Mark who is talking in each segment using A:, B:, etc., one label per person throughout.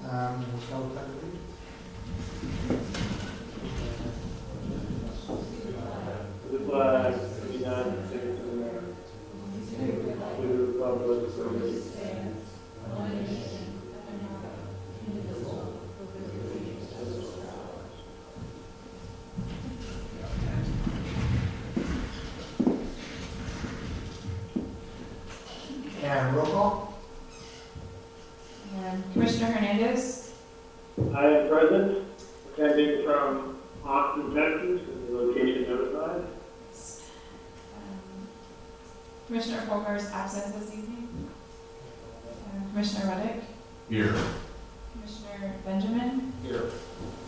A: We'll start with that.
B: The flag of the United States of America, to the republic for which it stands, one nation, indivisible, with liberty and justice for all.
A: And roll call.
C: And Commissioner Hernandez,
B: I am present, attending from Austin, Texas, in the location notified.
C: Commissioner Folker's absent this evening. Commissioner Reddick,
D: Here.
C: Commissioner Benjamin,
D: Here.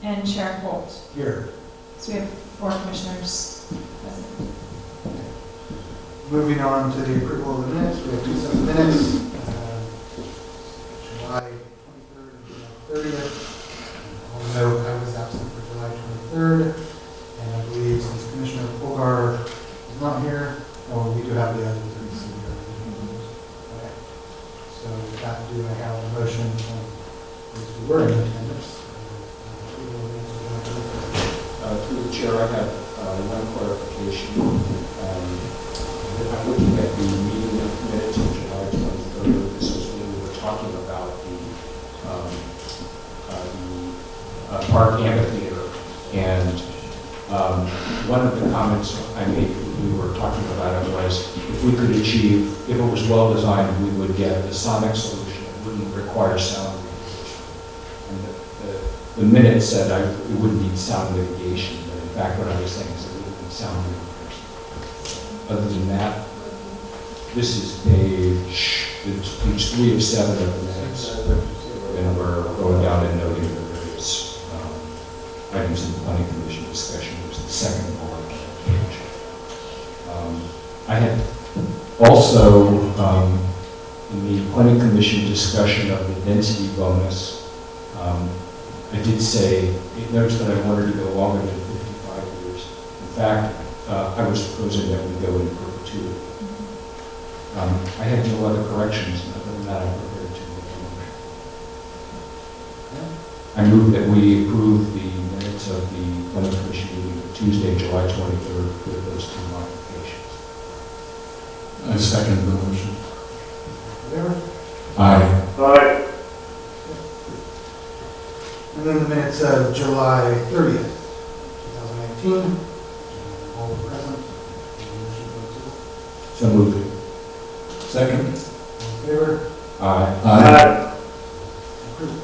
C: and Chair Holt.
A: Here.
C: So we have 4 commissioners present.
A: Moving on to the approval of the minutes, we have 2 sets of minutes. July 23rd and July 30th. I'll note I was absent for July 23rd, and I believe since Commissioner Polgar is not here, we do have the other 30 here. Okay. So with that, do I have a motion as we were in attendance?
D: Through the chair, I have one clarification. I'm looking at the meeting minutes of July 23rd. This was when we were talking about the park amphitheater. And one of the comments I made when we were talking about it was if we could achieve, if it was well designed, we would get a sonic solution that wouldn't require sound mitigation. And the minute said it wouldn't need sound mitigation, but in fact what I was saying is it wouldn't need sound mitigation. Other than that, this is page 3 of 7 of the minutes, and we're going down and noting the various items in the planning commission discussion, which is the second bullet on that page. I had also, in the planning commission discussion of the density bonus, I did say, it notes that I wanted to go longer than 55 years. In fact, I was proposing that we go in perpetuity. I had no other corrections, and other than that, I'm prepared to make a motion. I move that we approve the minutes of the planning commission meeting of Tuesday, July 23rd, with those 2 modifications. I second the motion.
A: Favor?
D: Aye.
B: Aye.
A: And then the minutes of July 30th, 2019. All present.
D: So moved. Second.
A: All in favor?
D: Aye.
B: Aye.
A: Approved.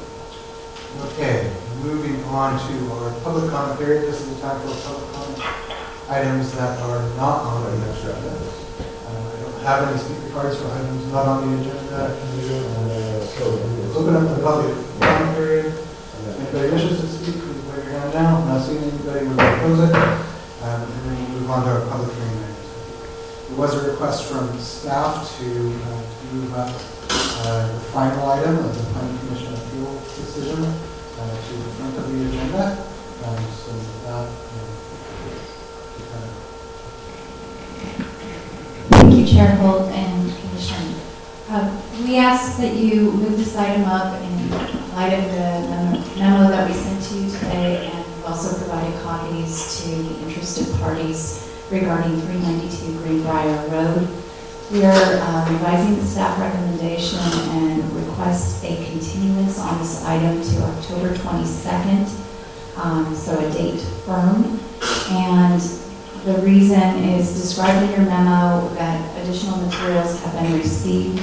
A: Okay, moving on to our public comment period. This is the time for public comment items that are not on the agenda. I don't have any speaker cards for items not on the agenda. So open up the public comment period. Anybody wishes to speak, please wave your hand now. I'm not seeing anybody who will oppose it. And then we'll move on to our public hearing items. There was a request from staff to move up the final item of the Planning Commission appeal decision to the front of the agenda. So with that,
E: Thank you, Chair Holt and Commission. We ask that you move this item up in light of the memo that we sent to you today, and we've also provided copies to the interested parties regarding 392 Greenbrier Road. We are revising the staff recommendation and request a continuance on this item to October 22nd, so a date firm. And the reason is described in your memo that additional materials have been received.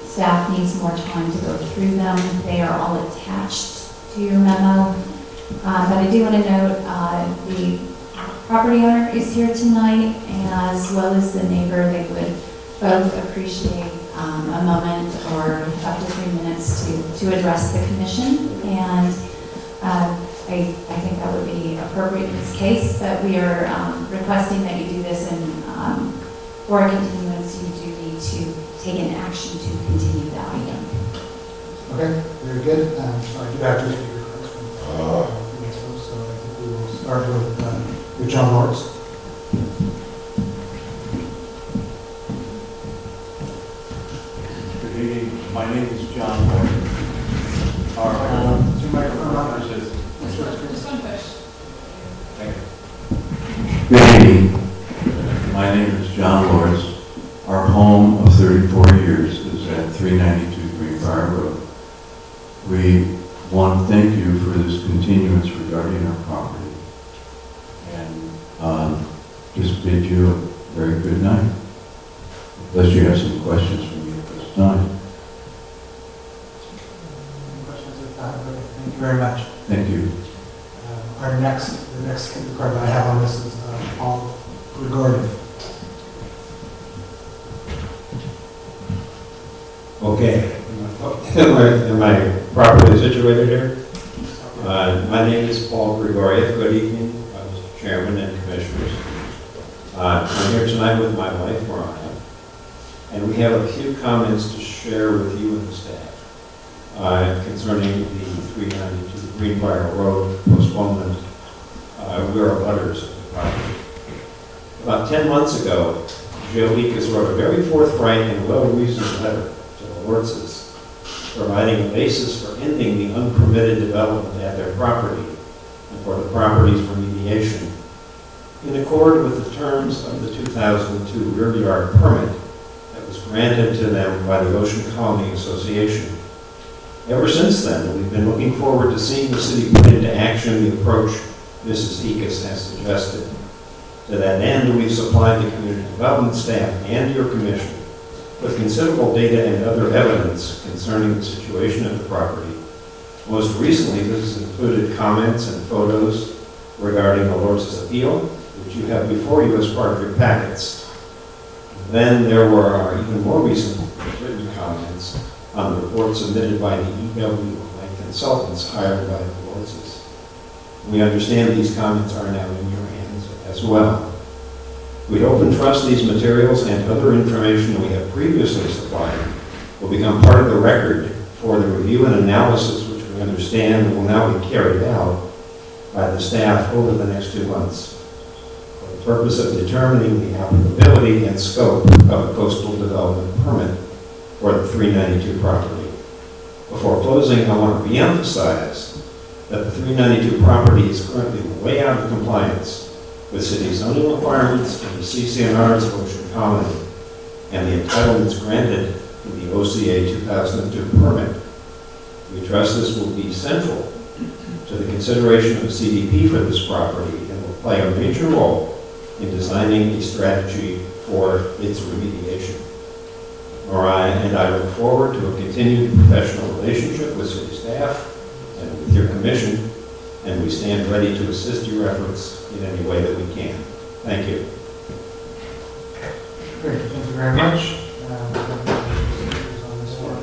E: Staff needs more time to go through them. They are all attached to your memo. But I do want to note the property owner is here tonight, as well as the neighbor. They would both appreciate a moment or up to 3 minutes to address the commission. And I think that would be appropriate in this case, that we are requesting that you do this, and for a continuance, you do need to take an action to continue the item.
A: okay, very good. So I do have to speak requests from these folks, so I think we will start with John Lawrence.
F: Good evening. My name is John Morgan. Our home Good evening. My name is John Lawrence. Our home of 34 years is at 392 Greenbrier Road. We want to thank you for this continuance regarding our property and just bid you a very good night. Unless you have some questions for me at this time.
A: Any questions at that? Okay, thank you very much.
F: Thank you.
A: The next card that I have on this is Paul Gregorian.
G: Okay. Am I properly situated here? My name is Paul Gregorian. Good evening, Mr. Chairman and Commissioners. I'm here tonight with my wife, Mariah, and we have a few comments to share with you and the staff concerning the 392 Greenbrier Road postponement. We're abutters of the property. About 10 months ago, Joe Ekas wrote a very forthright and well-reasoned letter to the Lortzes, providing a basis for ending the unpermitted development at their property and for the property's remediation, in accord with the terms of the 2002 rear yard permit that was granted to them by the Ocean Colony Association. Ever since then, we've been looking forward to seeing the city put into action the approach Mrs. Ekas has suggested. To that end, we've supplied the community development staff and your commission with considerable data and other evidence concerning the situation of the property. Most recently, this has included comments and photos regarding the Lortz's appeal, which you have before you as part of your packets. Then there were our even more recent written comments on the report submitted by the EW and consultants hired by the Lortz's. We understand these comments are now in your hands as well. We hope and trust these materials and other information we have previously supplied will become part of the record for the review and analysis which we understand will now be carried out by the staff over the next 2 months for the purpose of determining the applicability and scope of a coastal development permit for the 392 property. Before closing, I want to reemphasize that the 392 property is currently way out of compliance with city zoning requirements and the CCNR's Ocean Colony and the entitlements granted in the OCA 2002 permit. We trust this will be central to the consideration of a CDP for this property and will play a major role in designing a strategy for its remediation. Mariah and I look forward to a continued professional relationship with city staff and with your commission, and we stand ready to assist your efforts in any way that we can. Thank you.
A: Great, thank you very much. On this one.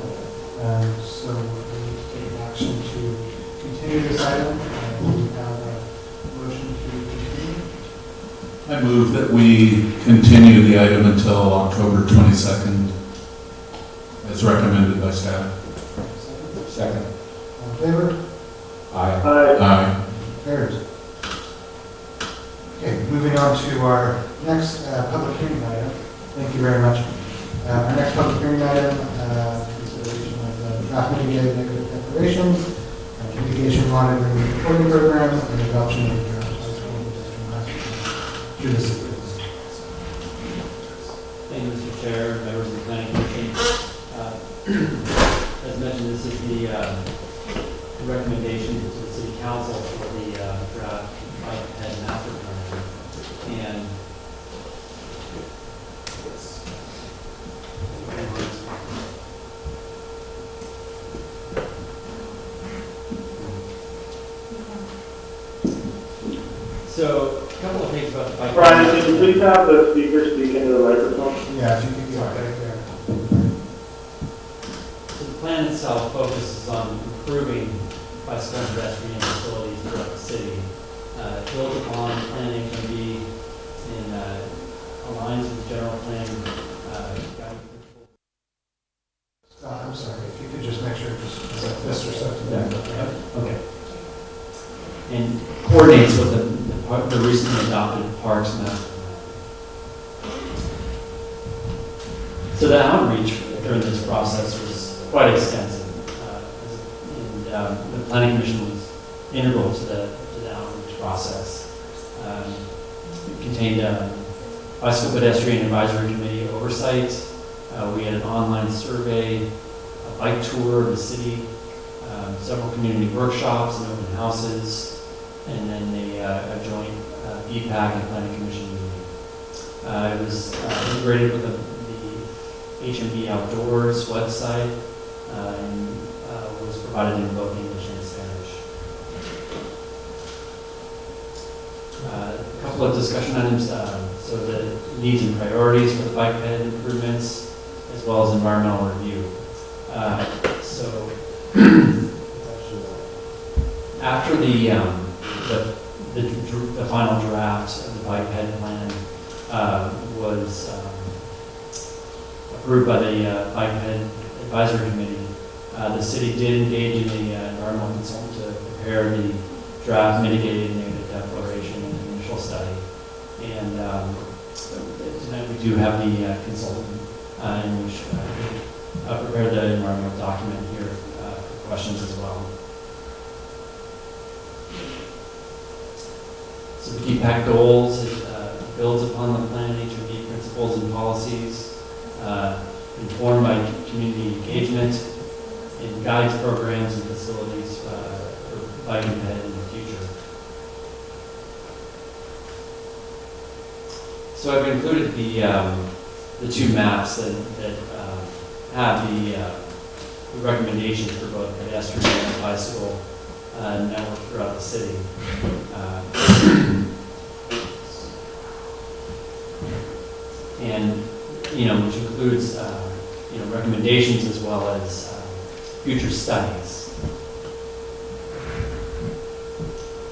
A: So we need to take action to continue this item. We have a motion to continue.
H: I move that we continue the item until October 22nd, as recommended by staff.
G: Second.
A: All in favor?
D: Aye.
H: Aye.
A: Carries. Okay, moving on to our next public hearing item. Thank you very much. Our next public hearing item, consideration of the draft mitigated negative declaration, mitigation monitoring and reporting program, and adoption of the draft through the city.
I: Thank you, Mr. Chair, members of the Planning Commission. As mentioned, this is the recommendation to the City Council for the draft bike-head master plan. And so, a couple of things about the bike.
B: Brian, can you please have the speaker speak into the microphone?
A: Yeah, if you could be right there.
I: So the plan itself focuses on improving bicycle and pedestrian facilities throughout the city, built upon Plan HMB and aligns with general plan guiding principles.
A: I'm sorry, if you could just make sure it's like this or something.
I: Okay. And coordinates with the recently adopted Parks Master Plan. So the outreach during this process was quite extensive, and the Planning Commission was integral to the outreach process. It contained bicycle pedestrian advisory committee oversight. We had an online survey, a bike tour of the city, several community workshops and open houses, and then a joint BPAC and planning commission meeting. It was integrated with the HMB Outdoors website and was provided in both English and Spanish. A couple of discussion items. So the needs and priorities for the bike ped improvements, as well as environmental review. So after the final draft of the bike ped plan was approved by the bike ped advisory committee, the city did engage in the environmental consultant to prepare the draft mitigating negative declaration and the initial study. And tonight we do have the consultant in which prepared the environmental document here for questions as well. So the KEPAC goals, it builds upon the plan HMB principles and policies, informed by community engagement, and guides programs and facilities for bike and ped in the future. So I've included the two maps that have the recommendations for both pedestrian and bicycle network throughout the city. And, which includes, recommendations as well as future studies.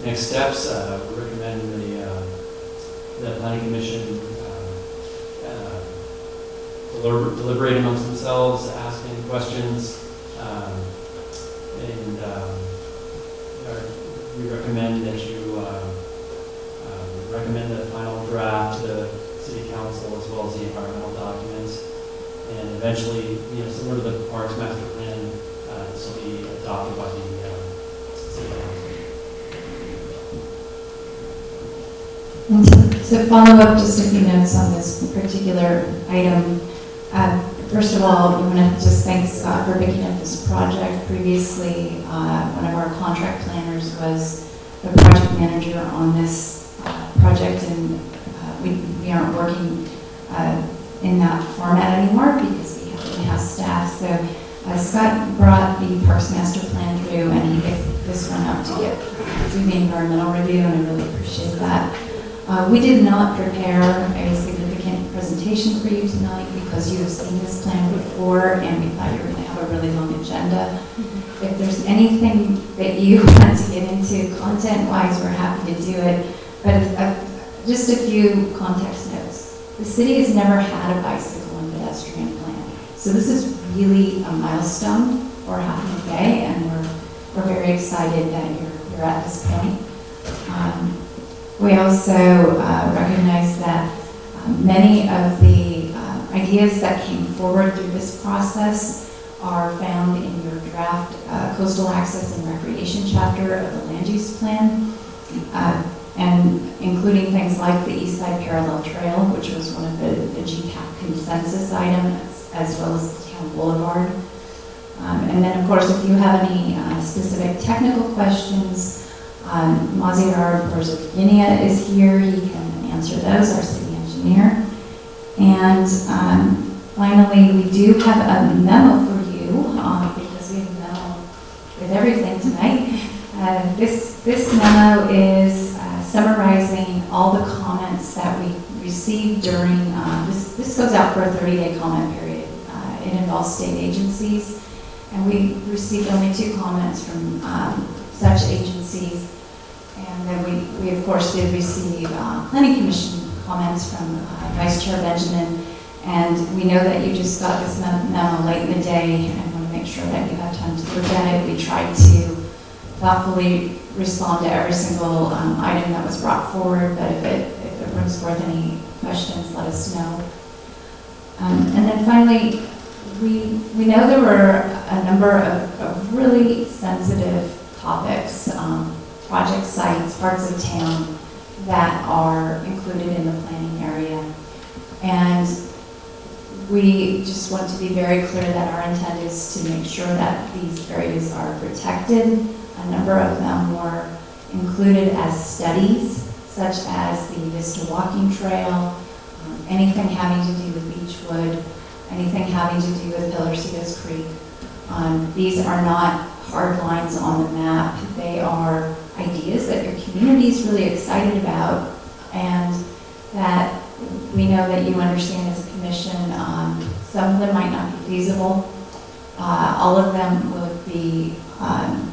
I: Next steps, we recommend the Planning Commission deliberate amongst themselves, ask any questions, and we recommend that you recommend the final draft to the City Council as well as the environmental documents, and eventually, similar to the Parks Master Plan, this will be adopted by the City Council.
E: And to follow up just a few notes on this particular item, first of all, we want to just thank Scott for picking up this project. Previously, one of our contract planners was the project manager on this project, and we aren't working in that format anymore because we have in-house staff. So Scott brought the Parks Master Plan through, and he picked this one up to get through the environmental review, and I really appreciate that. We did not prepare a significant presentation for you tonight because you have seen this plan before, and we thought you were going to have a really long agenda. If there's anything that you want to get into content-wise, we're happy to do it. But just a few context notes. The city has never had a bicycle and pedestrian plan. So this is really a milestone for Half Bay, and we're very excited that you're at this point. We also recognize that many of the ideas that came forward through this process are found in your draft coastal access and recreation chapter of the land use plan, and including things like the East Side Parallel Trail, which was one of the GPAC consensus items, as well as the town boulevard. And then, of course, if you have any specific technical questions, Maziar Borzoginia is here. He can answer those, our city engineer. And finally, we do have a memo for you because we have a memo with everything tonight. This memo is summarizing all the comments that we received during, this goes out for a 30-day comment period. It involves state agencies, and we received only 2 comments from such agencies. And then we of course did receive Planning Commission comments from Vice Chair Benjamin, and we know that you just got this memo late in the day and want to make sure that you have time to look at it. We tried to thoughtfully respond to every single item that was brought forward, but if it brings forth any questions, let us know. And then finally, we know there were a number of really sensitive topics, project sites, parts of town that are included in the planning area. And we just want to be very clear that our intent is to make sure that these areas are protected. A number of them were included as studies, such as the Vista Walking Trail, anything having to do with Beechwood, anything having to do with Pillars Creek. These are not hard lines on the map. They are ideas that your community is really excited about, and that we know that you understand as a commission. Some of them might not be feasible. All of them would be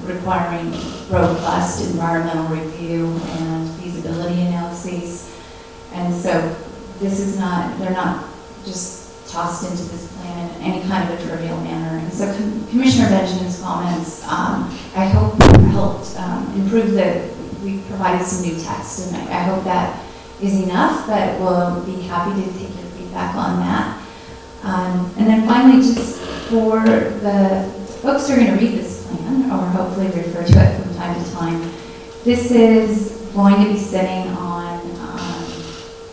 E: requiring robust environmental review and feasibility analyses. And so this is not, they're not just tossed into this plan in any kind of a trivial manner. And so Commissioner Benjamin's comments, I hope helped improve we provided some new text, and I hope that is enough, but we'll be happy to take your feedback on that. And then finally, just for the folks who are going to read this plan, or hopefully refer to it from time to time, this is going to be sitting on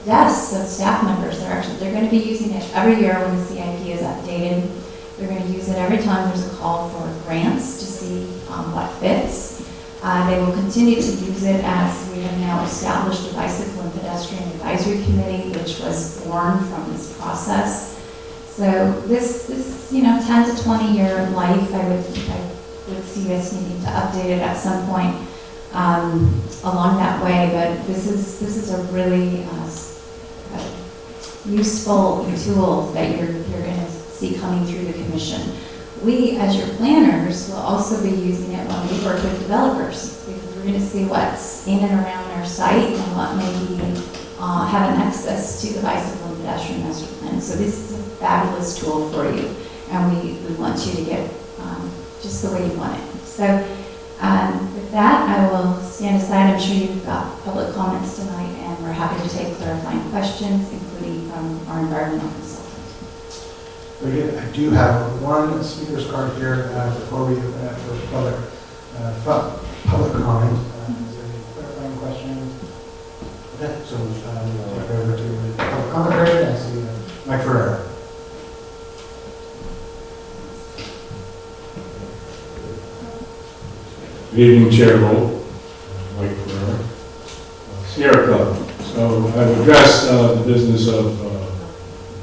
E: desks of staff members. They're going to be using it every year when the CIP is updated. They're going to use it every time there's a call for grants to see what fits. They will continue to use it as we have now established a bicycle and pedestrian advisory committee, which was born from this process. So this 10 to 20 year life, I would see us needing to update it at some point along that way. But this is a really useful tool that you're going to see coming through the commission. We, as your planners, will also be using it when we work with developers, because we're going to see what's in and around our site and what maybe have an access to the bicycle and pedestrian master plan. So this is a fabulous tool for you, and we want you to get just the way you want it. So with that, I will stand aside. I'm sure you've got public comments tonight, and we're happy to take clarifying questions, including from our environmental consultant.
A: Very good. I do have one speaker's card here before we open it for public comment. Is there any clarifying questions? Okay, so we'll take over to the public comment period. I see Mike Ferrer.
J: Good evening, Chair Holt, Mike Ferrer, Sierra Club. So I've addressed the business of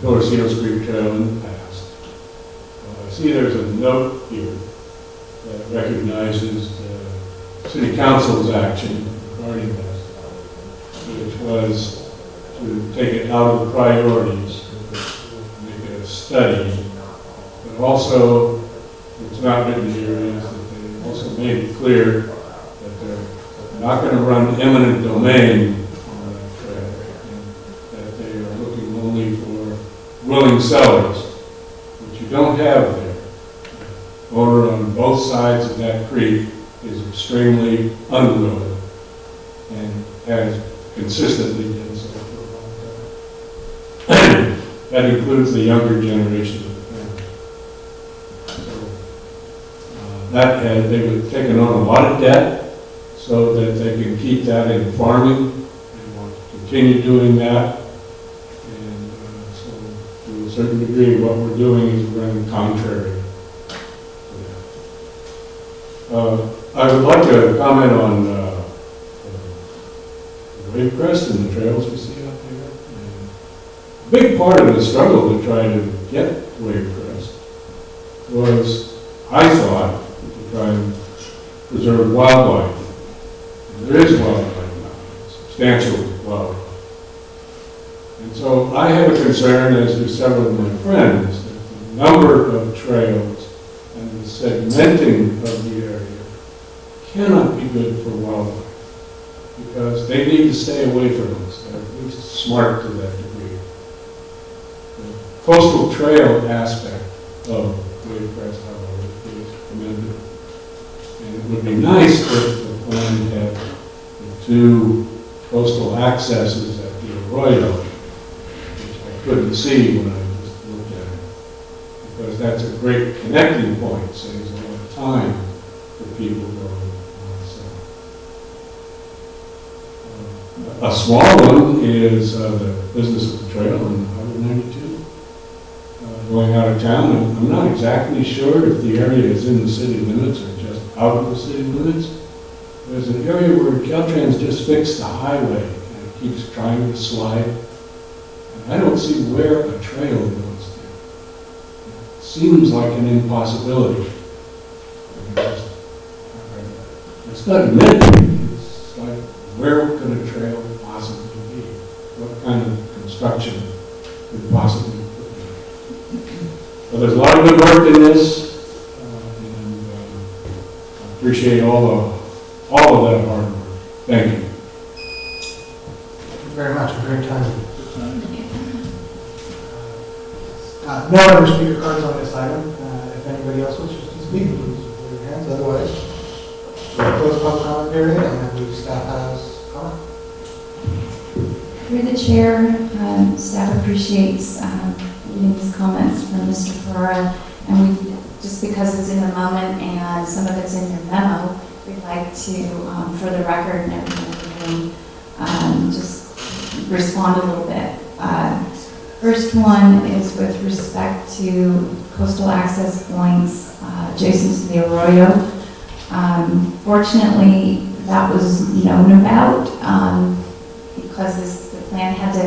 J: Pillars Creek Trail in the past. I see there's a note here that recognizes the City Council's action regarding this, which was to take it out of the priorities, make it a study, but also, what's not written here is that they also made it clear that they're not going to run eminent domain on that trail, and that they are looking only for willing sellers, which you don't have there. The owner on both sides of that creek is extremely unwilling and has consistently been so for a long time. That includes the younger generation of the family. So they would have taken on a lot of debt so that they can keep that in farming and want to continue doing that. And so to a certain degree, what we're doing is running contrary to that. I would like to comment on the wave crest and the trails we see out there. And a big part of the struggle to try to get wave crest was, I thought, to try and preserve wildlife. And there is wildlife now, substantial wildlife. And so I have a concern, as do several of my friends, that the number of trails and the segmenting of the area cannot be good for wildlife, because they need to stay away from us. They're at least smart to that degree. The coastal trail aspect of wave crest, however, is commendable. And it would be nice if the plan had the two coastal accesses at the arroyo, which I couldn't see when I just looked at it, because that's a great connecting point, saves a lot of time for people going on south. A small one is the business of the trail on Highway 92, going out of town. And I'm not exactly sure if the area is in the city limits or just out of the city limits. There's an area where Caltrans just fixed the highway and it keeps trying to slide. And I don't see where a trail goes there. It seems like an impossibility. It's not admitted. It's like, where could a trail possibly be? What kind of construction could possibly put there? Well, there's a lot of good work in this, and I appreciate all of that hard work. Thank you.
A: Thank you very much. Very timely. No other speaker cards on this item. If anybody else wishes to speak, please raise your hands. Otherwise, we'll close public comment period, and I believe staff has comment.
E: Through the chair, staff appreciates reading these comments from Mr. Ferrara, and we, just because it's in the moment and some of it's in your memo, we'd like to, for the record and everything in the room, just respond a little bit. First one is with respect to coastal access points adjacent to the arroyo. Fortunately, that was known about because the plan had to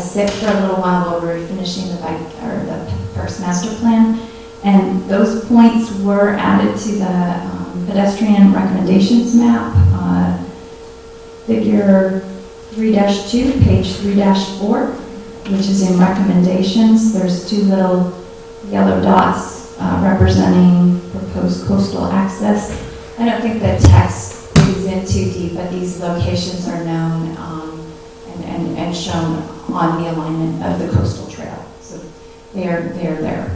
E: sit for a little while while we were finishing the Parks Master Plan. And those points were added to the pedestrian recommendations map, figure 3-2, page 3-4, which is in recommendations. There's two little yellow dots representing proposed coastal access. I don't think the text digs in too deep, but these locations are known and shown on the alignment of the coastal trail. So they're there.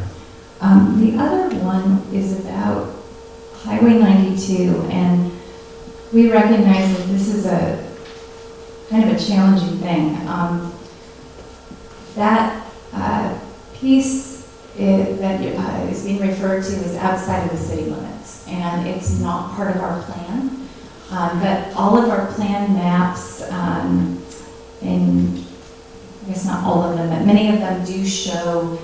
E: The other one is about Highway 92, and we recognize that this is a kind of a challenging thing. That piece that is being referred to is outside of the city limits, and it's not part of our plan. But all of our plan maps, and I guess not all of them, but many of them do show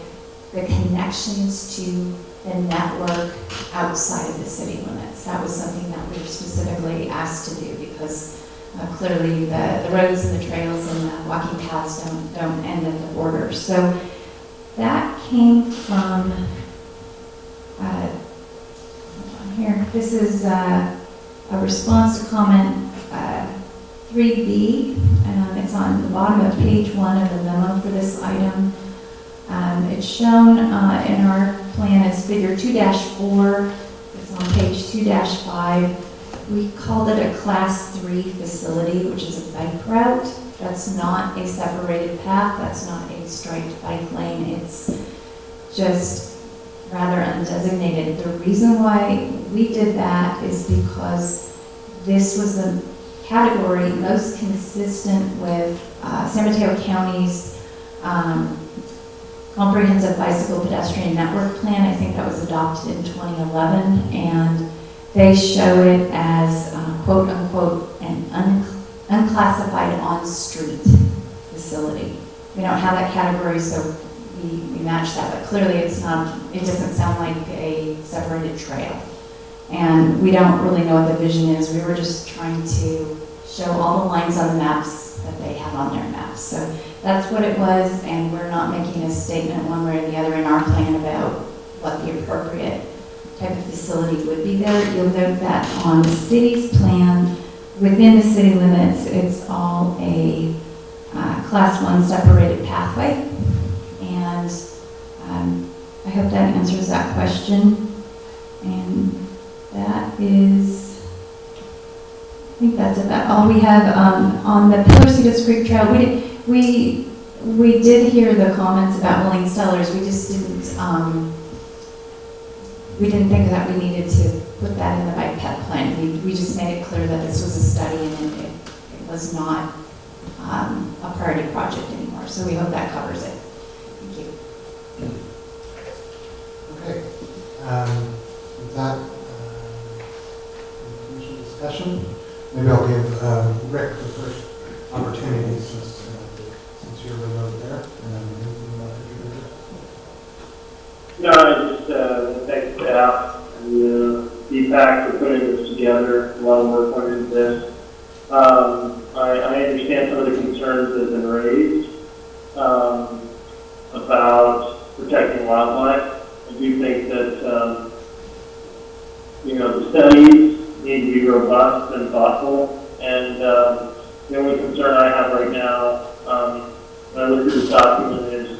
E: the connections to the network outside of the city limits. That was something that we were specifically asked to do because clearly the roads and the trails and the walking paths don't end at the border. So that came from, hold on here, this is a response to comment 3B. It's on the bottom of page 1 of the memo for this item. It's shown in our plan as figure 2-4. It's on page 2-5. We called it a class 3 facility, which is a bike route. That's not a separated path. That's not a striped bike lane. It's just rather undesignated. The reason why we did that is because this was the category most consistent with San Mateo County's comprehensive bicycle pedestrian network plan. I think that was adopted in 2011, and they show it as quote unquote an unclassified on-street facility. We don't have that category, so we match that, but clearly it's not, it doesn't sound like a separated trail. And we don't really know what the vision is. We were just trying to show all the lines on the maps that they have on their maps. So that's what it was, and we're not making a statement one way or the other in our plan about what the appropriate type of facility would be there. You'll note that on the city's plan, within the city limits, it's all a class 1 separated pathway. And I hope that answers that question. And that is, I think that's about all we have. On the Pillar Cedars Creek Trail, we did hear the comments about Willing Cellars. We just didn't think that we needed to put that in the bike path plan. We just made it clear that this was a study and it was not a priority project anymore. So we hope that covers it. Thank you.
A: Okay. With that commission discussion, maybe I'll give Rick the first opportunities since you're remote there.
B: No, I just thank staff and DPAC for putting this together. A lot of work went into this. I understand some of the concerns that have been raised about protecting wildlife. I do think that the studies need to be robust and thoughtful. And the only concern I have right now, when I look at this document, is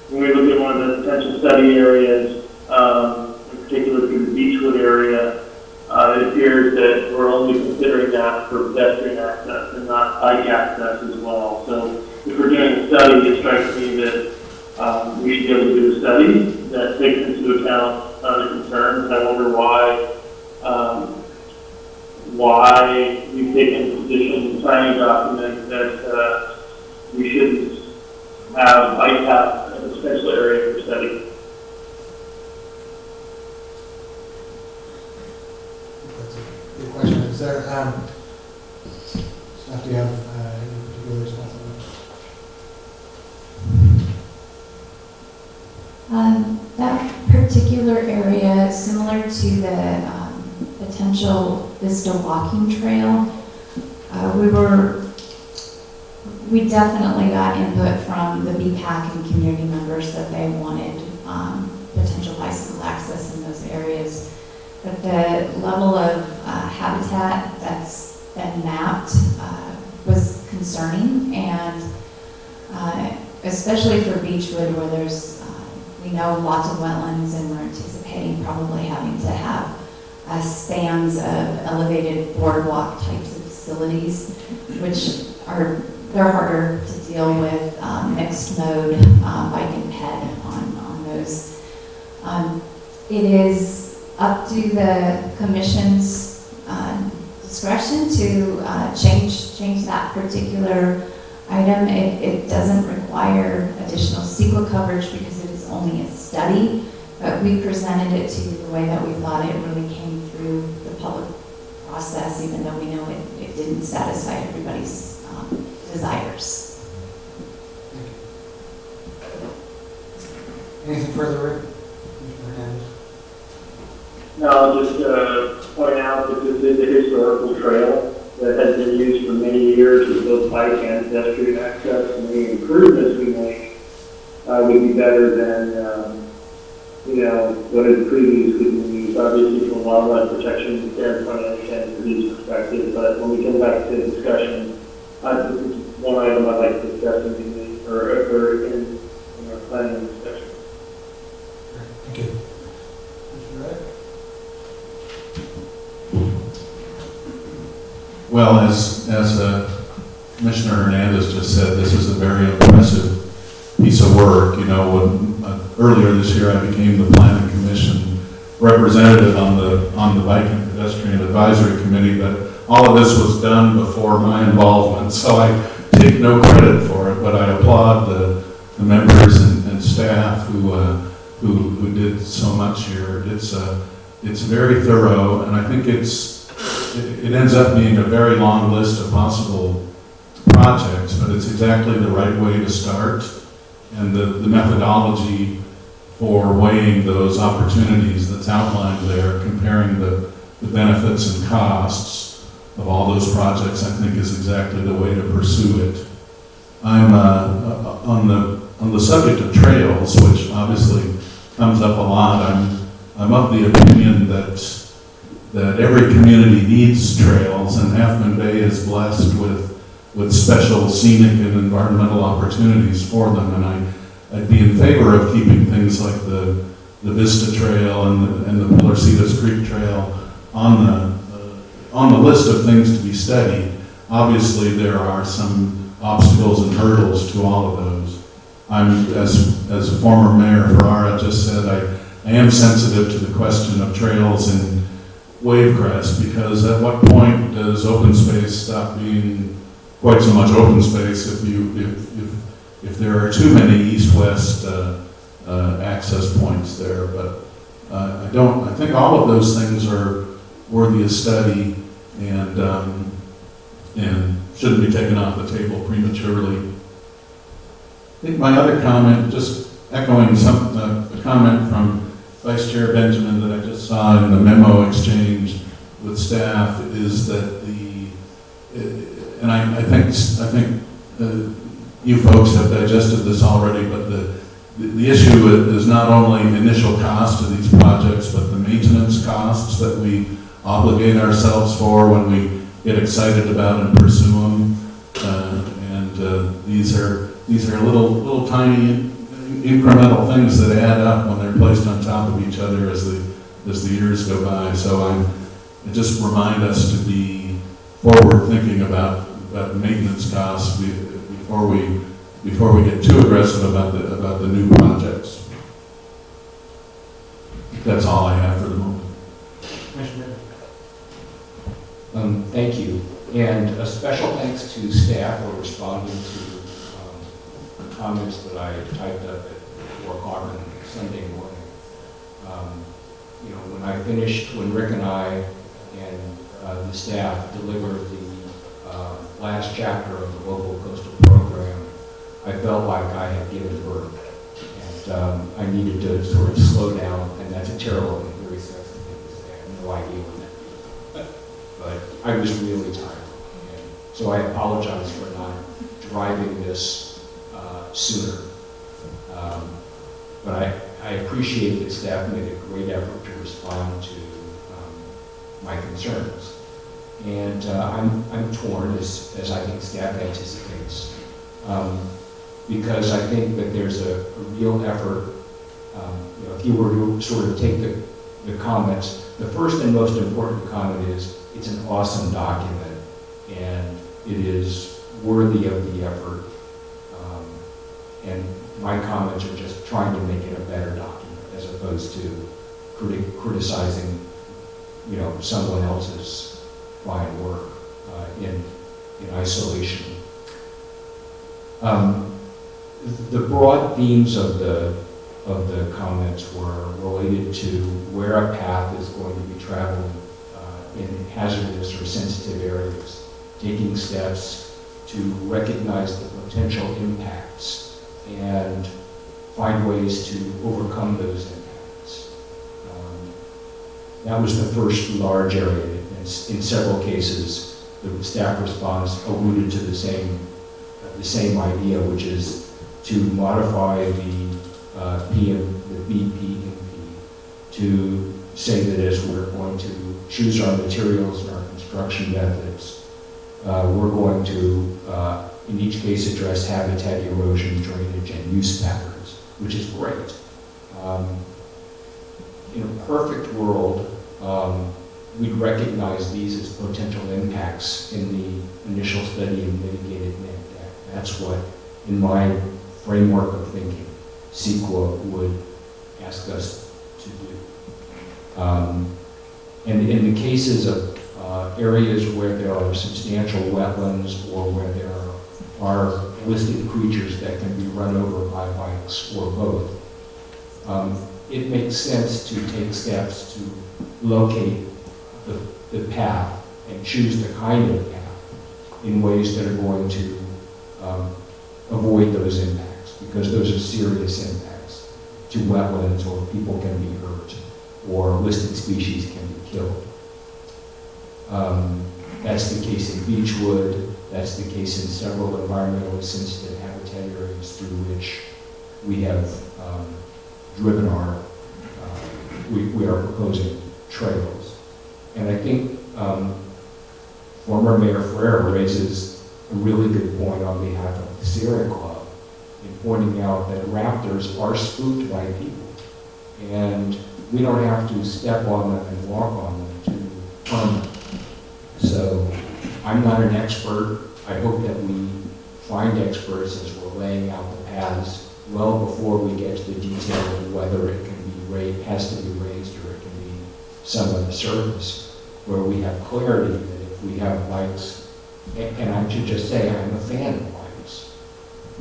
B: when we look at one of the potential study areas, in particular through the Beechwood area, it appears that we're only considering that for pedestrian access and not bike access as well. So if we're doing a study, it strikes me that we should be able to do a study that takes into account the concerns. And I wonder why we've taken the position in the planning document that we shouldn't have bike paths as a potential area for study.
A: That's a good question. Is there, staff, do you have any particular response on that?
E: That particular area, similar to the potential Vista walking trail, we definitely got input from the BPAC and community members that they wanted potential bicycle access in those areas. But the level of habitat that's been mapped was concerning, and especially for Beechwood, where there's we know lots of wetlands, and we're anticipating probably having to have spans of elevated boardwalk types of facilities, which they're harder to deal with mixed mode bike and ped on those. It is up to the commission's discretion to change that particular item. It doesn't require additional CEQA coverage because it is only a study, but we presented it to you the way that we thought it really came through the public process, even though we know it didn't satisfy everybody's desires.
A: Anything further, Rick? Commissioner Hernandez?
B: No, I'll just point out that this is a historical trail that has been used for many years with both bike and pedestrian access, and any improvements we make would be better than what had previously been used. Obviously, from a wildlife protection standpoint, I understand Purdue's perspective, but when we come back to the discussion, this is one item I'd like to discuss in committee or in our planning discussion.
A: Thank you. Commissioner Reddick?
H: Well, as Commissioner Hernandez just said, this is a very impressive piece of work. Earlier this year, I became the Planning Commission representative on the Bike and Pedestrian Advisory Committee, but all of this was done before my involvement, so I take no credit for it, but I applaud the members and staff who did so much here. It's very thorough, and I think it ends up being a very long list of possible projects, but it's exactly the right way to start. And the methodology for weighing those opportunities that's outlined there, comparing the benefits and costs of all those projects, I think is exactly the way to pursue it. I'm on the subject of trails, which obviously comes up a lot. I'm of the opinion that every community needs trails, and Half Moon Bay is blessed with special scenic and environmental opportunities for them, and I'd be in favor of keeping things like the Vista Trail and the Pillarcitas Creek Trail on the list of things to be studied. Obviously, there are some obstacles and hurdles to all of those. I'm, as a former mayor, Ferrara just said, I am sensitive to the question of trails in Wavecrest, because at what point does open space stop being quite so much open space if there are too many east-west access points there? But I think all of those things are worthy of study, and shouldn't be taken off the table prematurely. I think my other comment, just echoing a comment from Vice Chair Benjamin that I just saw in the memo exchange with staff, is that and I think you folks have digested this already, but the issue is not only initial cost of these projects, but the maintenance costs that we obligate ourselves for when we get excited about and pursue them. These are little tiny incremental things that add up when they're placed on top of each other as the years go by. So I just remind us to be forward thinking about maintenance costs before we get too aggressive about the new projects. That's all I have for the moment.
A: Commissioner?
D: Thank you. And a special thanks to staff for responding to the comments that I typed up at 4 o'clock on Sunday morning. When Rick and I and the staff delivered the last chapter of the local coastal program, I felt like I had given birth. And I needed to sort of slow down, and that's a terrible and very sexy thing to say. I have no idea what that means. But I was really tired. And so I apologize for not driving this sooner. But I appreciate that staff made a great effort to respond to my concerns. And I'm torn, as I think staff anticipates, because I think that there's a real effort. If you were to sort of take the comments, the first and most important comment is it's an awesome document, and it is worthy of the effort. And my comments are just trying to make it a better document, as opposed to criticizing, someone else's fine work in isolation. The broad themes of the comments were related to where a path is going to be traveled in hazardous or sensitive areas, taking steps to recognize the potential impacts and find ways to overcome those impacts. That was the first large area. In several cases, the staff response alluded to the same idea, which is to modify the BPMP to say that as we're going to choose our materials and our construction methods, we're going to, in each case, address habitat erosion, drainage, and use patterns, which is great. In a perfect world, we'd recognize these as potential impacts in the initial study and mitigated impact. That's what, in my framework of thinking, CEQA would ask us to do. And in the cases of areas where there are substantial wetlands or where there are listed creatures that can be run over by bikes or both, it makes sense to take steps to locate the path and choose the kind of path in ways that are going to avoid those impacts, because those are serious impacts to wetlands, or people can be hurt, or listed species can be killed. That's the case in Beechwood. That's the case in several environmentally sensitive habitat areas through which we have driven we are proposing trails. And I think former Mayor Ferrer raises a really good point on behalf of the Sierra Club in pointing out that raptors are spooked by people. And we don't have to step on them and walk on them to harm them. So I'm not an expert. I hope that we find experts as we're laying out the paths well before we get to the detail of whether it can be has to be raised or it can be some other surface, where we have clarity that if we have bikes, and I should just say I'm a fan of bikes.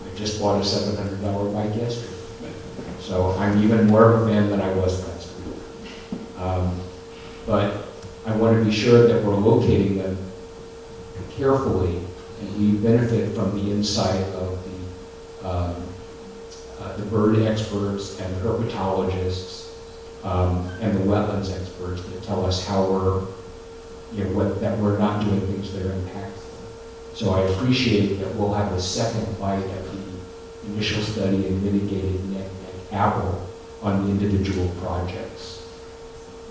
D: I just bought a $700 bike yesterday. So I'm even more of a fan than I was last week. But I want to be sure that we're locating them carefully And we benefit from the insight of the bird experts and herpetologists and the wetlands experts that tell us how that we're not doing things that are impactful. So I appreciate that we'll have a second bite at the initial study and mitigated net apple on the individual projects.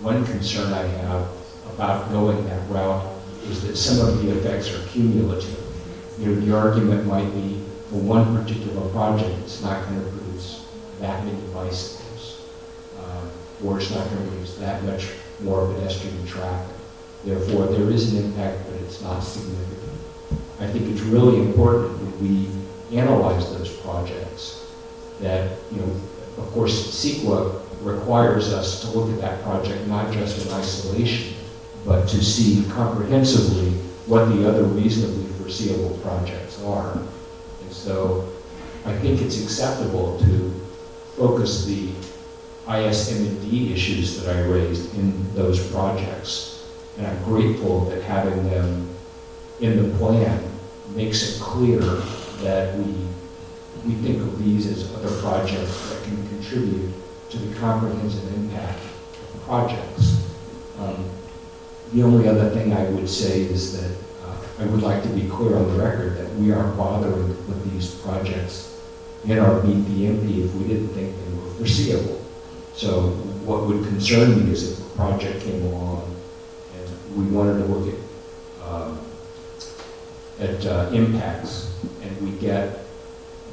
D: One concern I have about going that route is that some of the effects are cumulative. The argument might be for one particular project, it's not going to produce that many bicycles, or it's not going to produce that much more pedestrian traffic. Therefore, there is an impact, but it's not significant. I think it's really important when we analyze those projects that, of course, CEQA requires us to look at that project not just in isolation, but to see comprehensively what the other reasonably foreseeable projects are. And so I think it's acceptable to focus the ISM&D issues that I raised in those projects. And I'm grateful that having them in the plan makes it clear that we think of these as other projects that can contribute to the comprehensive impact of projects. The only other thing I would say is that I would like to be clear on the record that we aren't bothering with these projects in our BPMP if we didn't think they were foreseeable. So what would concern me is if a project came along and we wanted to look at impacts, and we get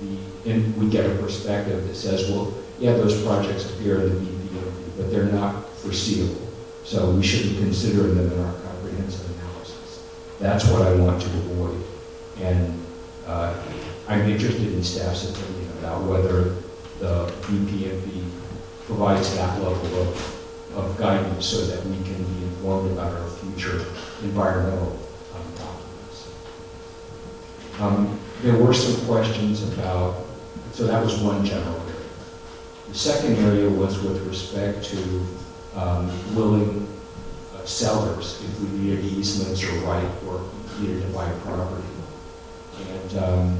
D: a perspective that says, well, yeah, those projects appear in the BPMP, but they're not foreseeable. So we shouldn't consider them in our comprehensive analysis. That's what I want to avoid. And I'm interested in staff's opinion about whether the BPMP provides that level of guidance so that we can be informed about our future environmental documents. There were some questions about, so that was one general area. The second area was with respect to willing sellers if we needed easements or needed to buy property. And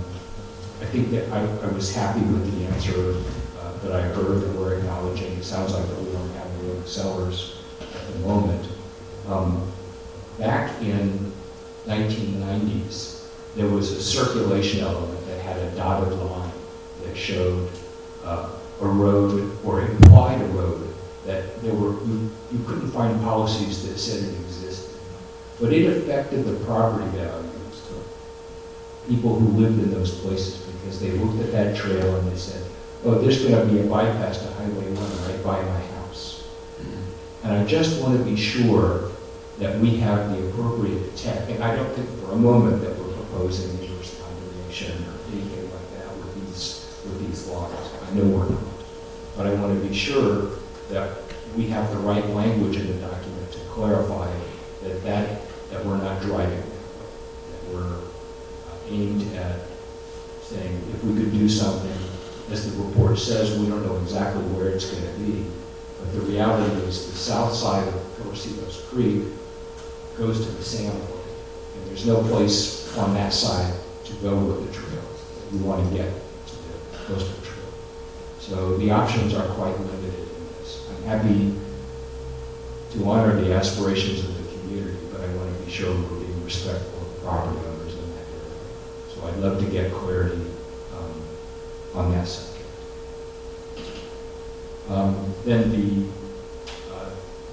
D: I think that I was happy with the answer that I heard that we're acknowledging. It sounds like that we don't have willing sellers at the moment. Back in 1990s, there was a circulation element that had a dotted line that showed a road or implied a road that there were, you couldn't find policies that said it existed. But it affected the property values of people who lived in those places because they looked at that trail and they said, oh, there's going to be a bypass to Highway 1 right by my house. And I just want to be sure that we have the appropriate tech, and I don't think for a moment that we're proposing inverse condemnation or anything like that with these laws. I know we're not. But I want to be sure that we have the right language in the document to clarify that we're not driving that way, that we're aimed at saying if we could do something, as the report says, we don't know exactly where it's going to be. But the reality is the south side of Torcicos Creek goes to the sand lake, and there's no place on that side to go with the trail that we want to get to the coastal trail. So the options are quite limited in this. I'm happy to honor the aspirations of the community, but I want to be sure we're being respectful of the property owners in that area. So I'd love to get clarity on that subject. Then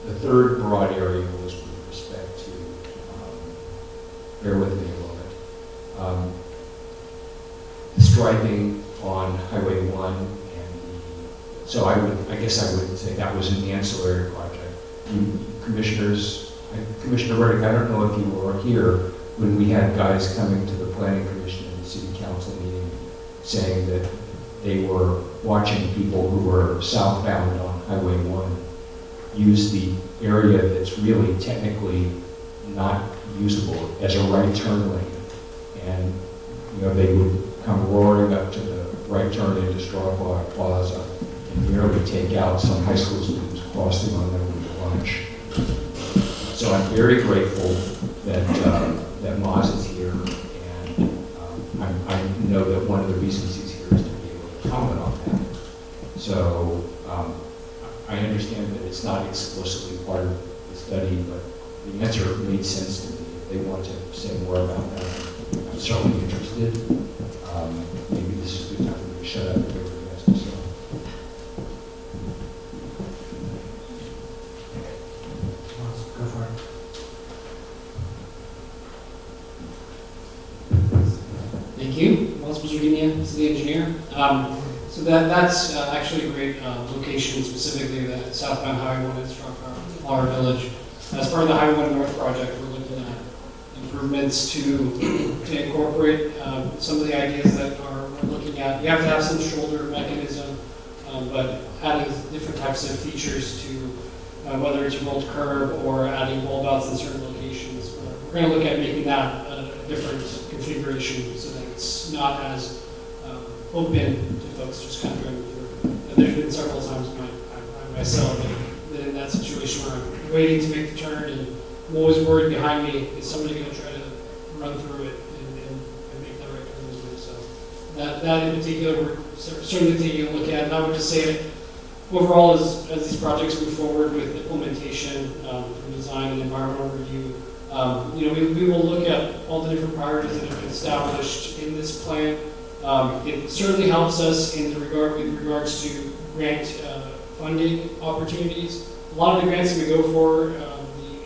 D: the third broad area was with respect to, bear with me a moment, the striping on Highway 1 and so I guess I would say that was an ancillary project. Commissioner Reddick, I don't know if you were here when we had guys coming to the Planning Commission and the City Council meeting saying that they were watching people who were southbound on Highway 1 use the area that's really technically not usable as a right turn lane. And they would come roaring up to the right turn into Straw Plaza and nearly take out some high school students crossing on their way to lunch. So I'm very grateful that Moz is here, and explicitly part of the study, but the answer made sense to me. If they want to say more about that, I'm certainly interested. Maybe this is a good time for me to shut up and hear what he has to say.
A: Go for it.
K: Thank you. Wells Virginia, city engineer. So that's actually a great location, specifically the southbound Highway 1 at Flower Village. As part of the Highway 1 North project, we're looking at improvements to incorporate some of the ideas that we're looking at. You have to have some shoulder mechanism, but adding different types of features to whether it's a rolled curb or adding bulb outs in certain locations. We're going to look at making that a different configuration so that it's not as open to folks just kind of going through. And there's been several times I myself been in that situation where I'm waiting to make the turn and I'm always worried behind me, is somebody going to try to run through it and make that right turn movement. So that in particular, we're certainly taking a look at. And I would just say that overall, as these projects move forward with implementation, through design and environmental review, we will look at all the different priorities that have been established in this plan. It certainly helps us with regards to grant funding opportunities. A lot of the grants that we go for,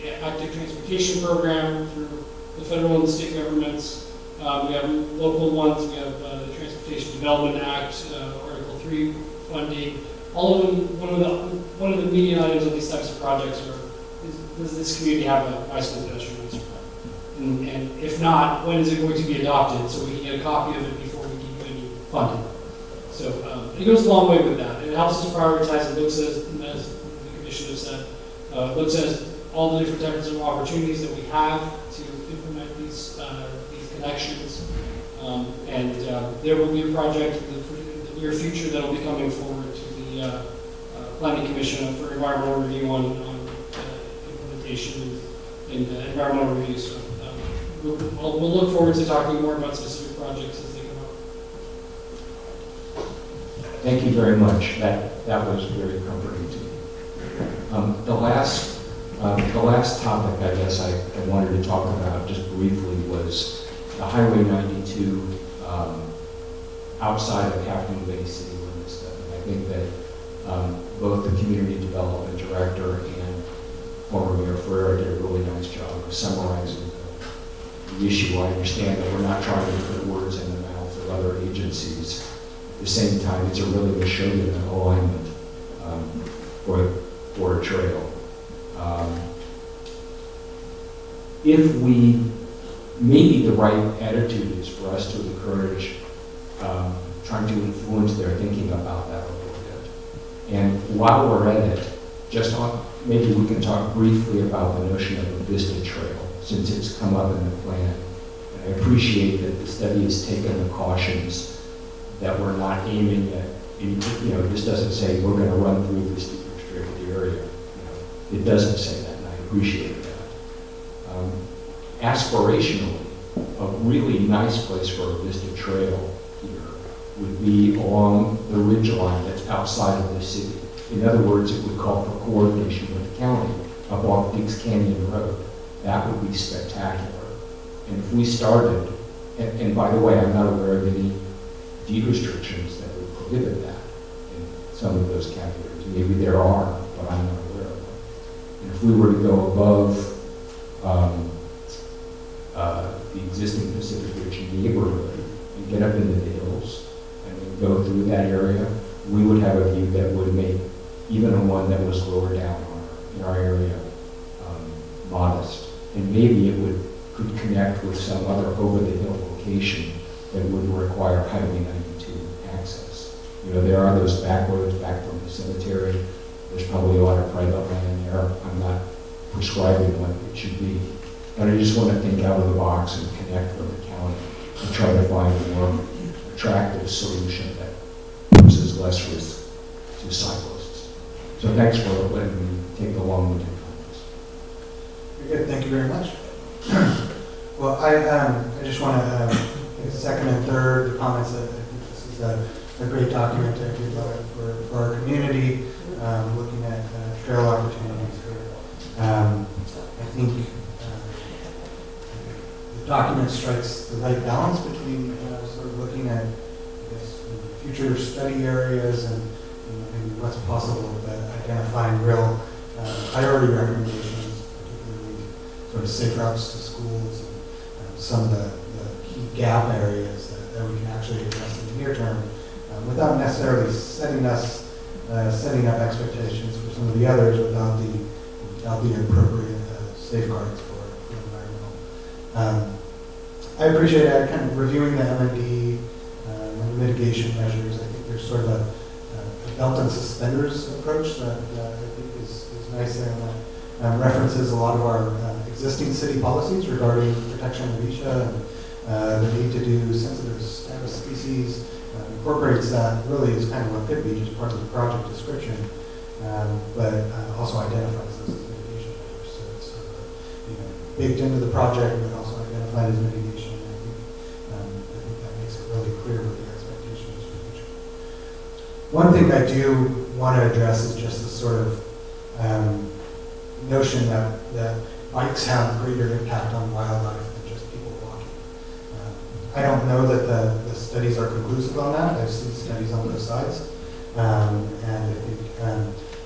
K: the active transportation program through the federal and state governments, we have local ones, we have the Transportation Development Act, Article 3 funding. All of them, one of the median items of these types of projects does this community have a bicycle pedestrian master plan? And if not, when is it going to be adopted so we can get a copy of it before we give you any funding? So it goes a long way with that. It helps us prioritize. It looks as the commission has said, looks at all the different types of opportunities that we have to implement these connections. And there will be a project in the near future that will be coming forward to the Planning Commission for environmental review on implementation and environmental review. So we'll look forward to talking more about specific projects as they come up.
D: Thank you very much. That was very comforting to me. The last topic I guess I wanted to talk about just briefly was the Highway 92 outside of Captain Bay city limits. And I think that both the community development director and former Mayor Ferrer did a really nice job of summarizing the issue. I understand that we're not trying to put words in the mouth of other agencies. At the same time, it's a really to show you an alignment for a trail. If maybe the right attitude is for us to encourage trying to influence their thinking about that a little bit. And while we're at it, maybe we can talk briefly about the notion of a Vista Trail, since it's come up in the plan. And I appreciate that the study has taken the cautions that we're not aiming at, this doesn't say we're going to run through this restricted area. It doesn't say that, and I appreciate that. Aspirationally, a really nice place for a Vista Trail here would be along the ridge line that's outside of the city. In other words, it would call for coordination with the county up off Diggs Canyon Road. That would be spectacular. And if we started, and by the way, I'm not aware of any deed restrictions that would prohibit that in some of those categories. Maybe there are, but I'm not aware of them. And if we were to go above the existing Pacific Ridge neighborhood and get up into the hills and then go through that area, we would have a view that would make even a one that was lower down in our area modest. And maybe it could connect with some other over-the-hill location that would require Highway 92 access. There are those back roads back from the cemetery. There's probably a lot of private land there. I'm not prescribing what it should be. But I just want to think out of the box and connect with the county and try to find a more attractive solution that poses less risk to cyclists. So thanks for letting me take the long-winded comments.
A: Very good, thank you very much. Well, I just want to second and third the comments that I think this is a great document for our community, looking at trail opportunities. I think the document strikes the right balance between sort of looking at, I guess, future study areas and maybe what's possible, but identifying real priority recommendations, particularly sort of safe routes to schools and some of the key gap areas that we can actually address in the near term without necessarily setting up expectations for some of the others without the appropriate safeguards for environmental. I appreciate kind of reviewing the M&D and mitigation measures. I think there's sort of a belt and suspenders approach that I think is nice there. And that references a lot of our existing city policies regarding protection of WISHA and the need to do sensitive status species. Incorporates that really is kind of what could be just part of the project description, but also identifies those as mitigation measures. So it's sort of baked into the project, but also identified as mitigation. I think that makes it really clear what the expectation is for the future. One thing I do want to address is just this sort of notion that bikes have greater impact on wildlife than just people walking. I don't know that the studies are conclusive on that. I've seen studies on both sides, and I think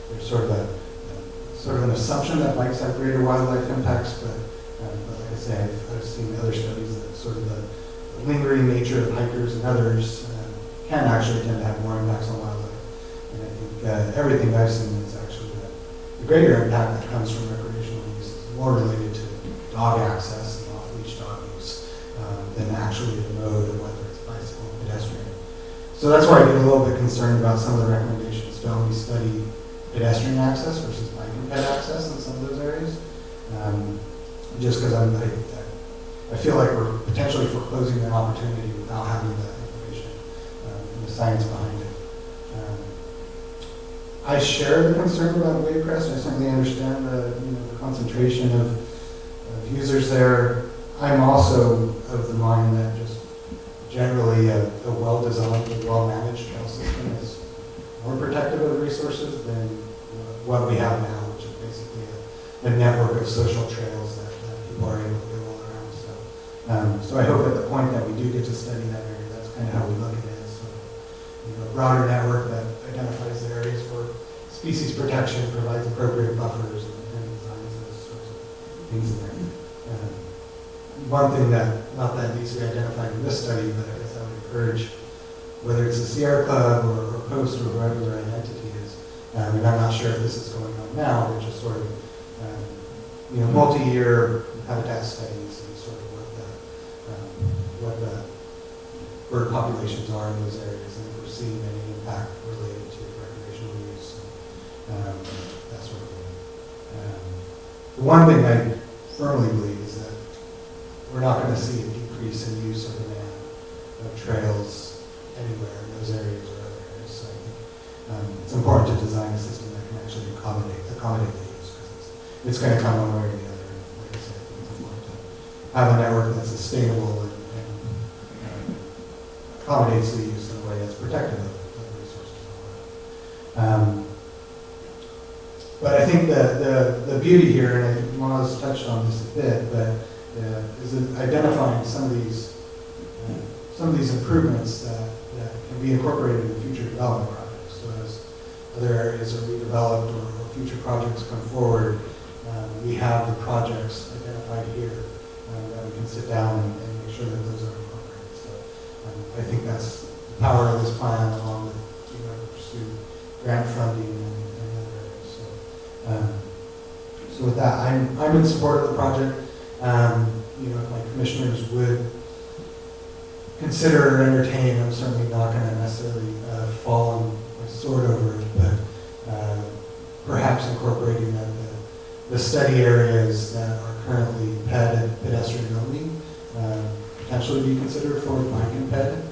A: there's sort of an assumption that bikes have greater wildlife impacts, but like I say, I've seen other studies that sort of the lingering nature of hikers and others can actually tend to have more impacts on wildlife. And I think everything I've seen is actually the greater impact that comes from recreational use is more related to dog access and off-leash dog use than actually the mode of whether it's bicycle or pedestrian. So that's why I get a little bit concerned about some of the recommendations to only study pedestrian access versus bike and ped access in some of those areas. Just because I feel like we're potentially foreclosing an opportunity without having that information and the science behind it. I share the concern about wave crest. I certainly understand the concentration of users there. I'm also of the mind that just generally a well-designed and well-managed trail system is more protective of the resources than what we have now, which is basically a network of social trails that people are able to go all around. So I hope at the point that we do get to study that area, that's kind of how we look at it. So, a broader network that identifies the areas for species protection, provides appropriate buffers, and designs those sorts of things in there. One thing not that needs to be identified in this study, but I guess I would encourage, whether it's the Sierra Club or Post or whoever the right entity is, and I'm not sure if this is going on now, but just sort of, multi-year habitat studies and sort of what the bird populations are in those areas, and if we're seeing any impact related to recreational use, that sort of thing. The one thing I firmly believe is that we're not going to see a decrease in use or demand of trails anywhere in those areas or other areas. So I think it's important to design a system that can actually accommodate the use, because it's going to come one way or the other. And like I said, I think it's important to have a network that's sustainable and accommodates the use in a way that's protective of the resources and all that. But I think the beauty here, and I think Moz touched on this a bit, but is identifying some of these improvements that can be incorporated in future development projects. So as other areas are redeveloped or future projects come forward, we have the projects identified here that we can sit down and make sure that those are incorporated. So I think that's the power of this plan, along with pursue grant funding and other areas. So with that, I'm in support of the project. If my commissioners would consider or entertain, I'm certainly not going to necessarily fall on my sword over it, but perhaps incorporating the study areas that are currently pedestrian only, potentially be considered for bike and ped.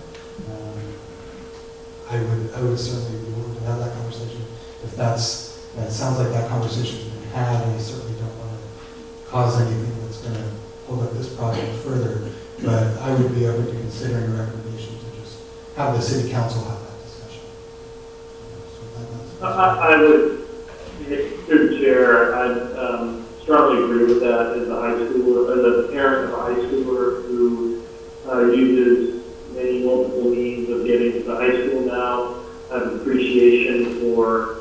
A: I would certainly be willing to have that conversation. If that sounds like that conversation's been had, and I certainly don't want to cause anything that's going to hold up this project further, but I would be open to considering a recommendation to just have the city council have that discussion.
B: I would, through the chair, I'd strongly agree with that as a high schooler, as a parent of a high schooler who uses many multiple means of getting to the high school now. I have appreciation for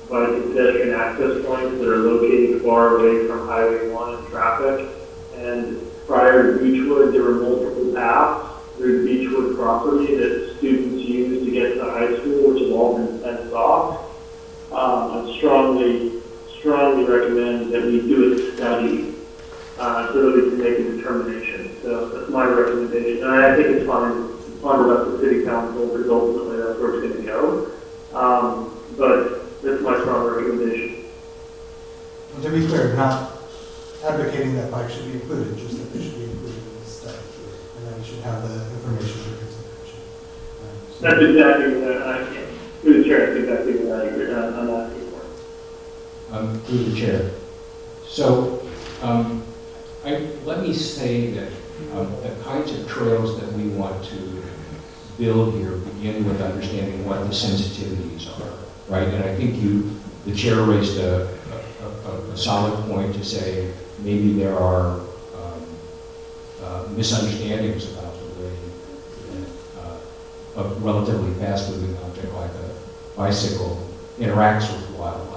B: bike and pedestrian access points that are located far away from Highway 1 and traffic. And prior to Beechwood, there were multiple paths through the Beechwood property that students use to get to high school, which have all been fenced off. I strongly recommend that we do a study so that we can make a determination. So that's my recommendation. And I think it's fine about the city council because ultimately that's where it's going to go. But that's my strong recommendation.
A: And to be clear, not advocating that bikes should be included, just that they should be included in the study. And that we should have the information for consideration.
B: That's exactly what through the chair, that's exactly what I agree. I'm asking for.
D: Through the chair. So, let me say that the kinds of trails that we want to build here begin with understanding what the sensitivities are, right? And I think the chair raised a solid point to say maybe there are misunderstandings about the way that a relatively fast-moving object like a bicycle interacts with wildlife.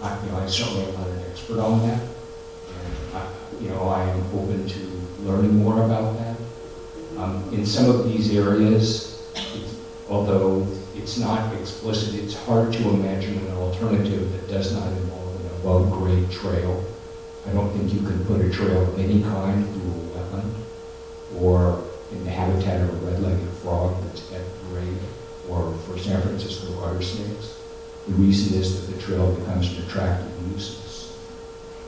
D: I certainly am not an expert on that, and I am open to learning more about that. In some of these areas, although it's not explicit, it's hard to imagine an alternative that does not involve an above-grade trail. I don't think you can put a trail of any kind through a wetland or in the habitat of a red-legged frog that's at grade, or for San Francisco water snakes. The reason is that the trail becomes an attractive nuisance.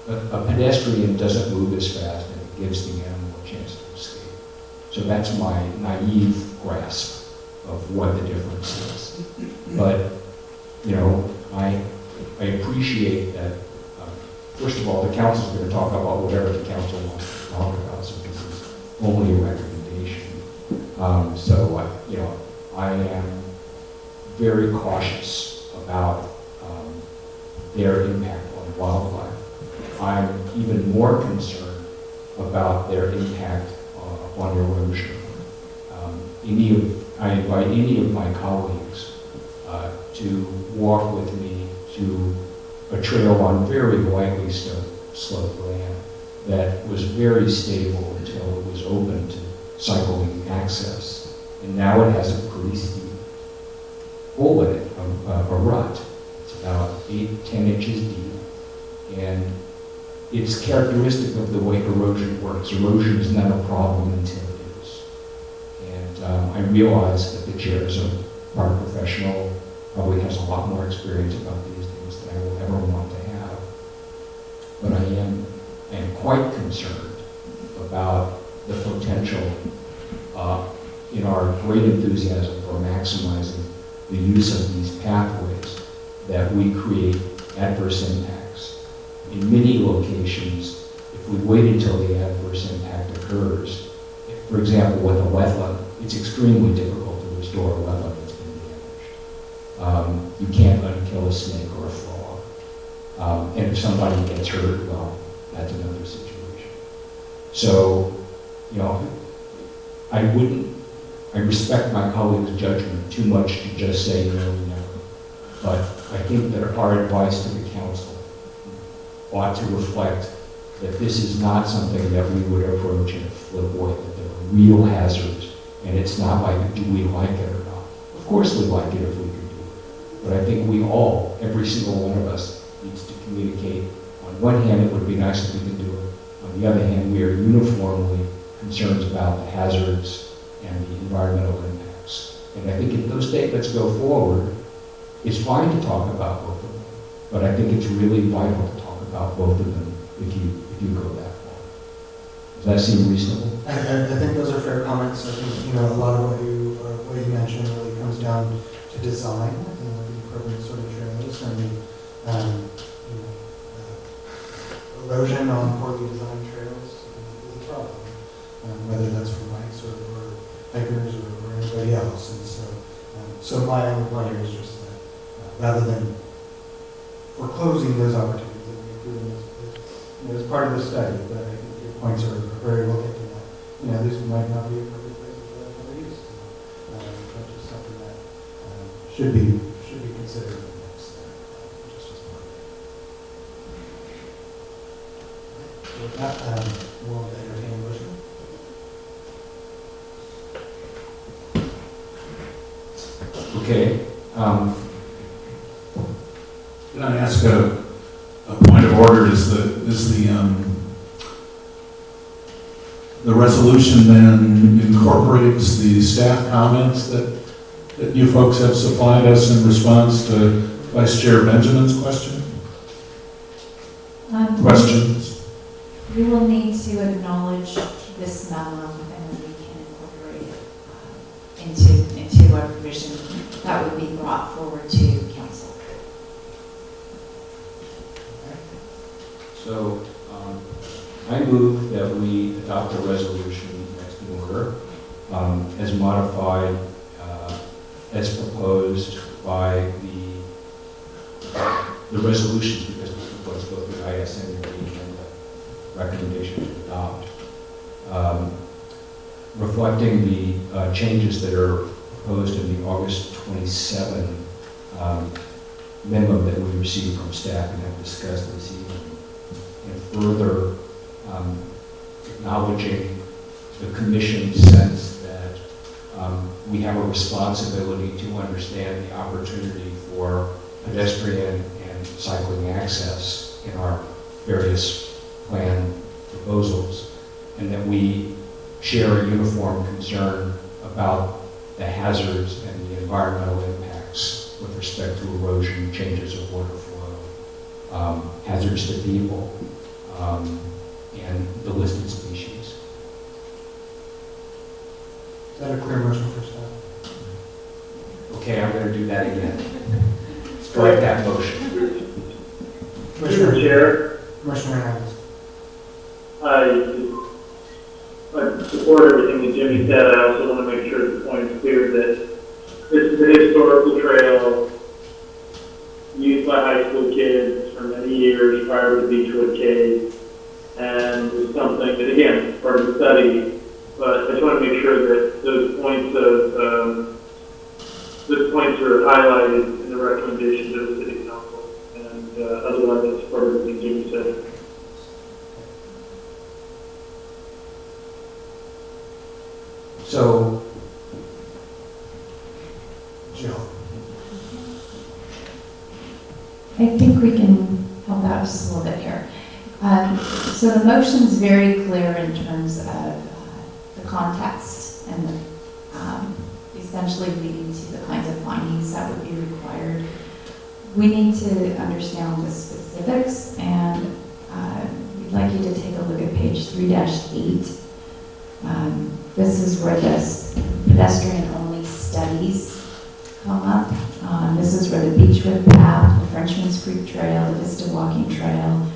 D: A pedestrian doesn't move as fast, and it gives the animal a chance to escape. So that's my naive grasp of what the difference is. But, I appreciate that, first of all, the council's going to talk about whatever the council wants to talk about, so this is only a recommendation. I am very cautious about their impact on wildlife. I'm even more concerned about their impact on erosion. I invite any of my colleagues to walk with me to a trail on very lightly sloped land that was very stable until it was open to cycling access. And now it has a pretty steep hole in it, a rut. It's about 8-10 inches deep. And it's characteristic of the way erosion works. Erosion is not a problem until it is. And I realize that the chair is a park professional, probably has a lot more experience about these things than I will ever want to have. But I am quite concerned about the potential in our great enthusiasm for maximizing the use of these pathways that we create adverse impacts. In many locations, if we wait until the adverse impact occurs, for example, with a wetland, it's extremely difficult to restore a wetland that's been damaged. You can't unkill a snake or a frog. And if somebody gets hurt, well, that's another situation. So, I respect my colleague's judgment too much to just say no, never. But I think that our advice to the council ought to reflect that this is not something that we would approach in a flip way, that there are real hazards, and it's not like, do we like it or not? Of course we like it if we can do it. But I think we all, every single one of us, needs to communicate. On one hand, it would be nice if we could do it. On the other hand, we are uniformly concerned about the hazards and the environmental impacts. And I think if those statements go forward, it's fine to talk about both of them. But I think it's really vital to talk about both of them if you go that far. Does that seem reasonable?
A: I think those are fair comments. I think, a lot of what you mentioned really comes down to design, the appropriate sort of trails, and erosion on poorly designed trails is a problem, whether that's for bikes or hikers or anybody else. And so my only point here is just that rather than foreclosing those opportunities that we include in this as part of the study, but I think your points are very well taken. This might not be a perfect place for that for use. That's just something that should be considered in the next just as part of it. So with that, we'll entertain a motion.
D: Okay.
H: Can I ask a point of order? Is the resolution then incorporates the staff comments that you folks have supplied us in response to Vice Chair Benjamin's question? Questions?
E: We will need to acknowledge this memo, and then we can incorporate it into a provision that would be brought forward to council.
D: So I move that we adopt a resolution next in order as modified, as proposed by the resolutions, because this proposed both the ISM and the recommendation to adopt, reflecting the changes that are proposed in the August 27 memo that we received from staff and have discussed this evening, and further acknowledging the commission's sense that we have a responsibility to understand the opportunity for pedestrian and cycling access in our various plan proposals, and that we share a uniform concern about the hazards and the environmental impacts with respect to erosion, changes of water flow, hazards to people, and the listed species.
A: Is that a clear motion for staff?
D: Okay, I'm going to do that again. Strike that motion.
B: Mr. Chair,
A: Commissioner Hernandez.
B: I support everything that Jimmy said. I also want to make sure the point is clear that this is a historical trail used by high school kids for many years prior to Beechwood Cave, and it's something that, again, is part of the study, but I just want to make sure that those points are highlighted in the recommendations of the City Council, and otherwise I support everything Jimmy said.
D: So,
A: Jill.
E: I think we can help out just a little bit here. So the motion's very clear in terms of the context and essentially leading to the kinds of findings that would be required. We need to understand the specifics, and we'd like you to take a look at page 3-8. This is where this pedestrian-only studies come up. This is where the Beechwood Path, the Frenchman's Creek Trail, the Vista Walking Trail,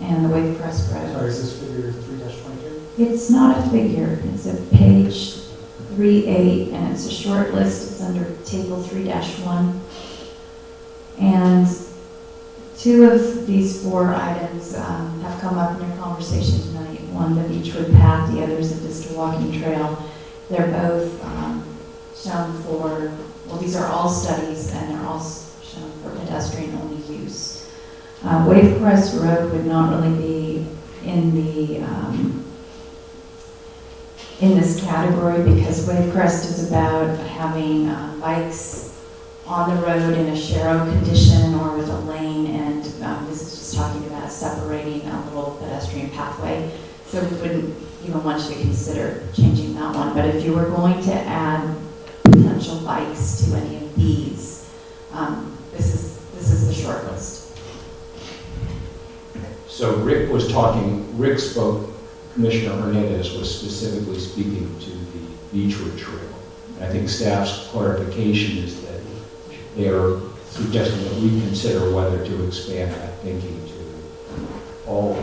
E: and the Wave Crest Road.
A: Sorry, is this figure 3-22?
E: It's not a figure. It's a page 3-8, and it's a short list. It's under table 3-1. And two of these four items have come up in your conversation tonight. One, the Beechwood Path, the other is the Vista Walking Trail. They're both shown for, well, these are all studies, and they're all shown for pedestrian-only use. Wave Crest Road would not really be in the in this category, because Wave Crest is about having bikes on the road in a sharrow condition or with a lane, and this is just talking about separating a little pedestrian pathway. So we wouldn't even want you to consider changing that one. But if you were going to add potential bikes to any of these, this is the short list.
D: so Rick spoke, Commissioner Hernandez was specifically speaking to the Beechwood Trail. And I think staff's clarification is that they are suggesting that we consider whether to expand that thinking to all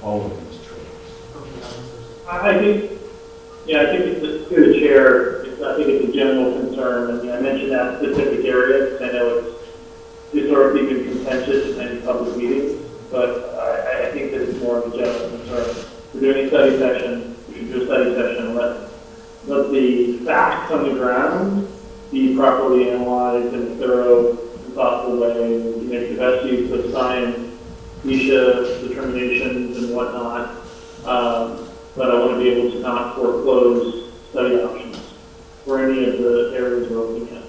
D: of these trails.
B: I think it's through the chair. I think it's a general concern. I mean, I mentioned that specific area because I know it's historically been contentious in many public meetings, but I think that it's more a study session, we should do a study session, and let the facts on the ground be properly analyzed in a thorough and thoughtful way, to make the best use of science, NISHA determinations and whatnot. But I want to be able to not foreclose study options for any of the areas we're looking at.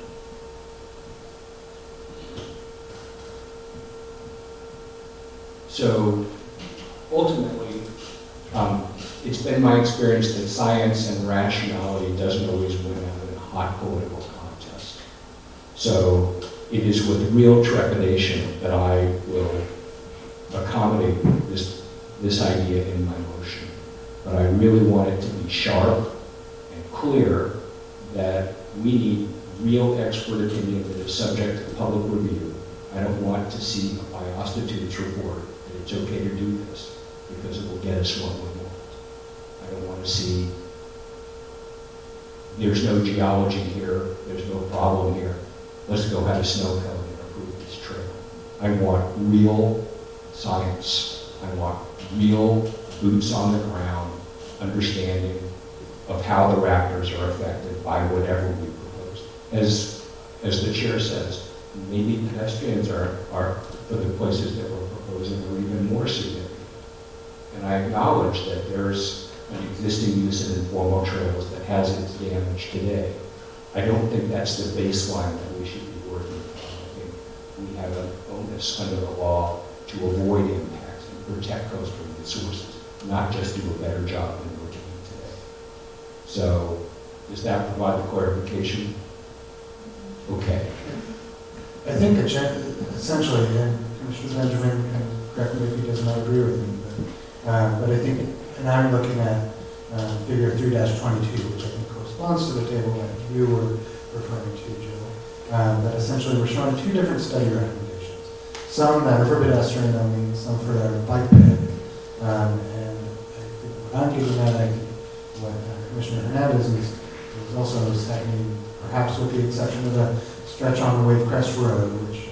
D: So ultimately, it's been my experience that science and rationality doesn't always win out in a hot political contest. So it is with real trepidation that I will accommodate this idea in my motion. But I really want it to be sharp and clear that we need real expert opinion that is subject to public review. I don't want to see a biostitutes report that it's okay to do this because it will get us what we want. I don't want to see there's no geology here, there's no problem here. Let's go have a snow cone and approve this trail. I want real science. I want real boots on the ground understanding of how the raptors are affected by whatever we propose. As the chair says, maybe pedestrians are for the places that we're proposing are even more significant. And I acknowledge that there's an existing use of informal trails that has its damage today. I don't think that's the baseline that we should be working on. I think we have an onus under the law to avoid impacts and protect coastal resources, not just do a better job than we're doing today. So does that provide the clarification? Okay.
A: I think essentially, and Commissioner Benjamin can correct me if he does not agree with me, but I think, and I'm looking at figure 3-22, which I think corresponds to the table that you were referring to, Jill, that essentially we're showing two different study recommendations. Some that are for pedestrian only, some for our bike ped. And I think what I'm getting at, I think what Commissioner Hernandez is also seconding, perhaps with the exception of the stretch on the Wave Crest Road, which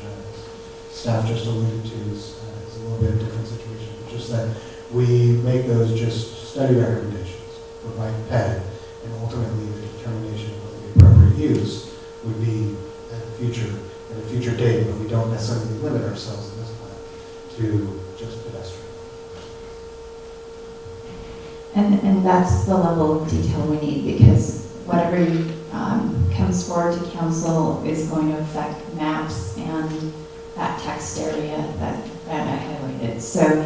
A: staff just alluded to is a little bit of a different situation. Just that we make those just study recommendations for bike ped, and ultimately the determination of what the appropriate use would be at a future date, but we don't necessarily limit ourselves in this plan to just pedestrian.
E: And that's the level of detail we need, because whatever comes forward to council is going to affect maps and that text area that I highlighted. So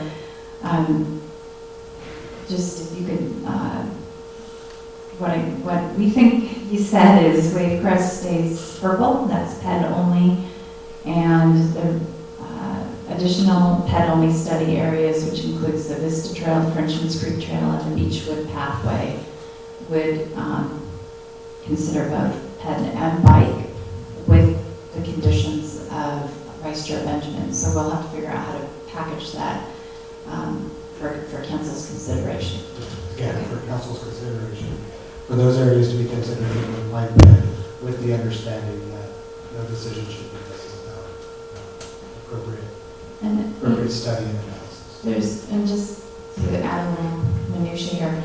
E: just if you could, what we think he said is Wave Crest stays purple, that's PED only, and the additional PED only study areas, which includes the Vista Trail, the Frenchman's Creek Trail, and the Beechwood Pathway, would consider both PED and bike with the conditions of Vice Chair Benjamin. So we'll have to figure out how to package that for council's consideration.
A: Again, for council's consideration, for those areas to be considered with bike ped, with the understanding that no decision should be made without appropriate study and analysis.
E: And just to add a little minutia here,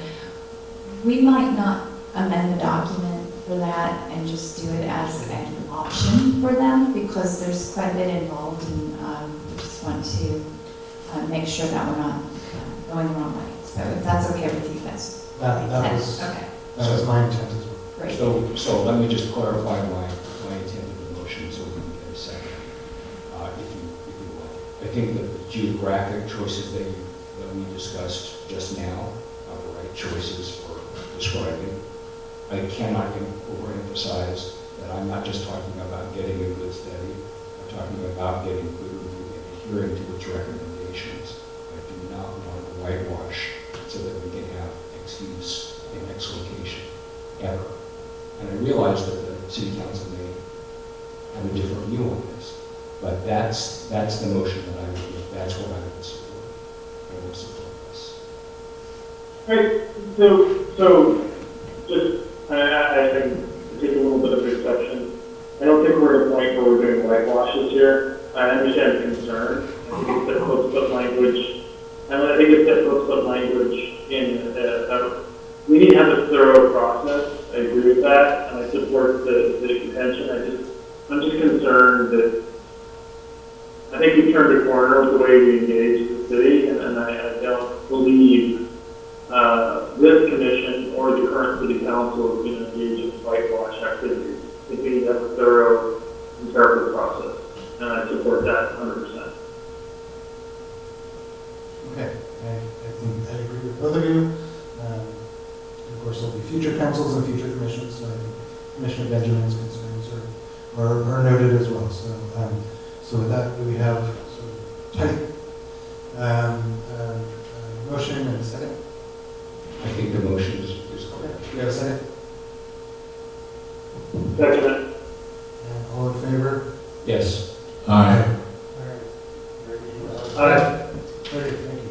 E: we might not amend the document for that and just do it as an option for them, because there's quite a bit involved, and we just want to make sure that we're not going the wrong way. So if that's okay with you,
A: That was my intent as well.
E: great.
D: So let me just clarify my intent of the motion so we can get a second, if you will. I think that the geographic choices that we discussed just now are the right choices for describing. I cannot overemphasize that I'm not just talking about getting a good study. I'm talking about getting good review and adhering to its recommendations. I do not want to whitewash so that we can have excuse and exculpation ever. And I realize that the city council may have a different view on this, but that's the motion that I would make. That's what I would support. I will support this.
B: Right. So just I think to take a little bit of exception. I don't think we're at a point where we're doing whitewashes here. I understand the concern. I think it's difficult to put language. I think it's difficult to put language in, we need to have a thorough process. I agree with that, and I support the contention. I'm just concerned that I think we've turned a corner with the way we engage the city, and I don't believe this commission or the current city council is going to engage in whitewash activities. I think we need to have a thorough and careful process, and I support that 100%.
A: Okay, I think I agree with both of you. Of course, there'll be future councils and future commissions, so I think Commissioner Benjamin's concerns are noted as well. So with that, do we have sort of tight motion and a second?
D: I think the motion is correct.
A: Do we have a second?
B: Second.
A: And all in favor?
D: Yes.
H: Aye.
B: Aye.
A: Very, thank you.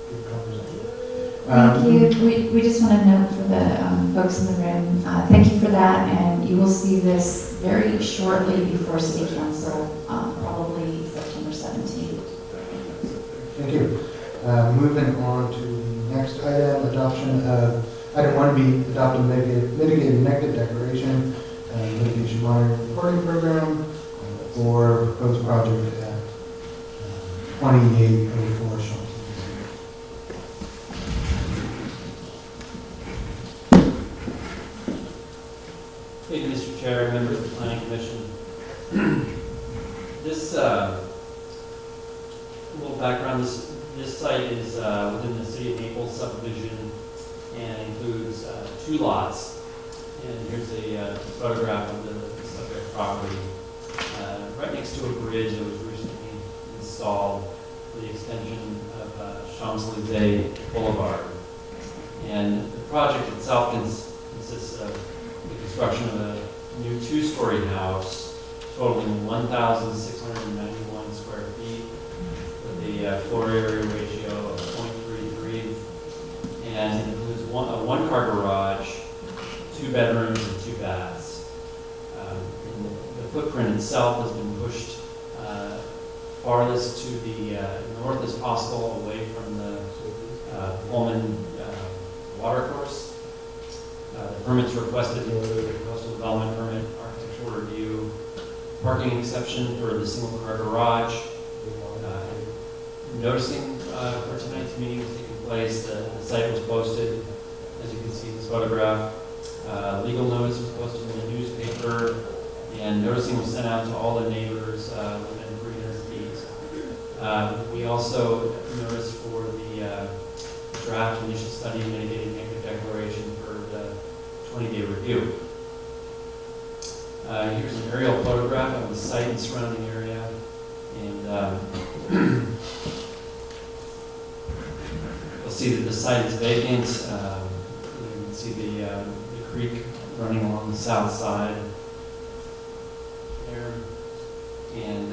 A: Good conversation.
E: Thank you. We just want to note for the folks in the room, thank you for that, and you will see this very shortly before City Council, probably September 17th.
A: Thank you. Moving on to the next item, adoption of item 1B, adopt a mitigated negative declaration, litigation monitoring reporting program for proposed project at 2804 Shaw.
I: Thank you, Mr. Chair, members of the Planning Commission. This little background, this site is within the City of Naples subdivision and includes 2 lots. And here's a photograph of the subject property right next to a bridge that was recently installed for the extension of Champs-Élysées Boulevard. And the project itself consists of the construction of a new 2-story house totaling 1,691 square feet with a floor area ratio of 0.33, and it includes a 1-car garage, 2 bedrooms, and 2 baths. The footprint itself has been pushed farthest to the north as possible, away from the Pullman watercourse. The permits requested include a coastal development permit, architectural review, parking exception for the single-car garage. Noticing for tonight's meeting was taking place. The site was posted, as you can see in this photograph. Legal notice was posted in the newspaper, and noticing was sent out to all the neighbors within 300 feet. We also noticed for the draft initial study mitigating negative declaration for the 20-day review. Here's an aerial photograph of the site and surrounding area, and you'll see that the site is vacant. You can see the creek running along the south side there, and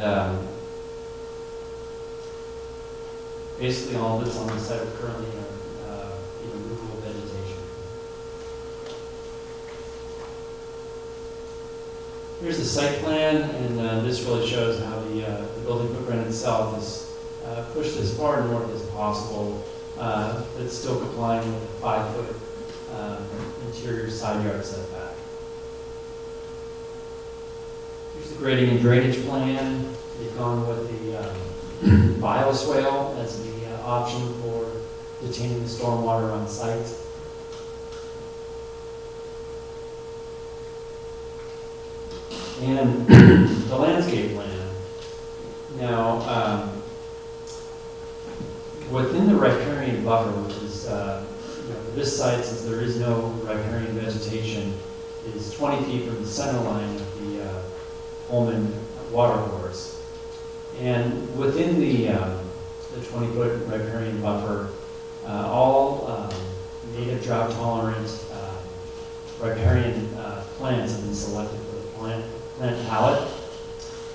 I: basically all that's on the site currently are movable vegetation. Here's the site plan, and this really shows how the building footprint itself is pushed as far north as possible, but it's still complying with a 5-foot interior side yard setback. Here's the grading and drainage plan. They've gone with the bioswale as the option for detaining the stormwater on site. And the landscape plan. Now, within the riparian buffer, which is for this site, since there is no riparian vegetation, is 20 feet from the center line of the Pullman watercourse. And within the 20-foot riparian buffer, all native drought-tolerant riparian plants have been selected for the plant palette.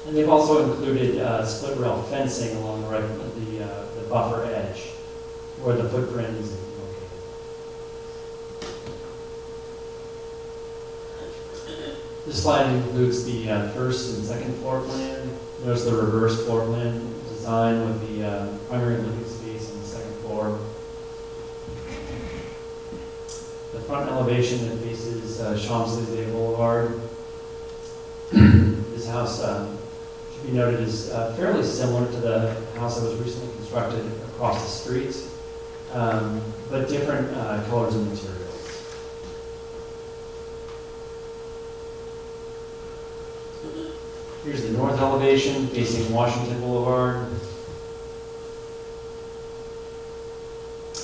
I: And they've also included split rail fencing along the buffer edge where the footprint is located. This slide includes the first and second floor plan. Notice the reverse floor plan design with the primary living space on the second floor. front elevation that faces Champs-Élysées Boulevard. This house, should be noted, is fairly similar to the house that was recently constructed across the street, but different colors and materials. Here's the north elevation facing Washington Boulevard.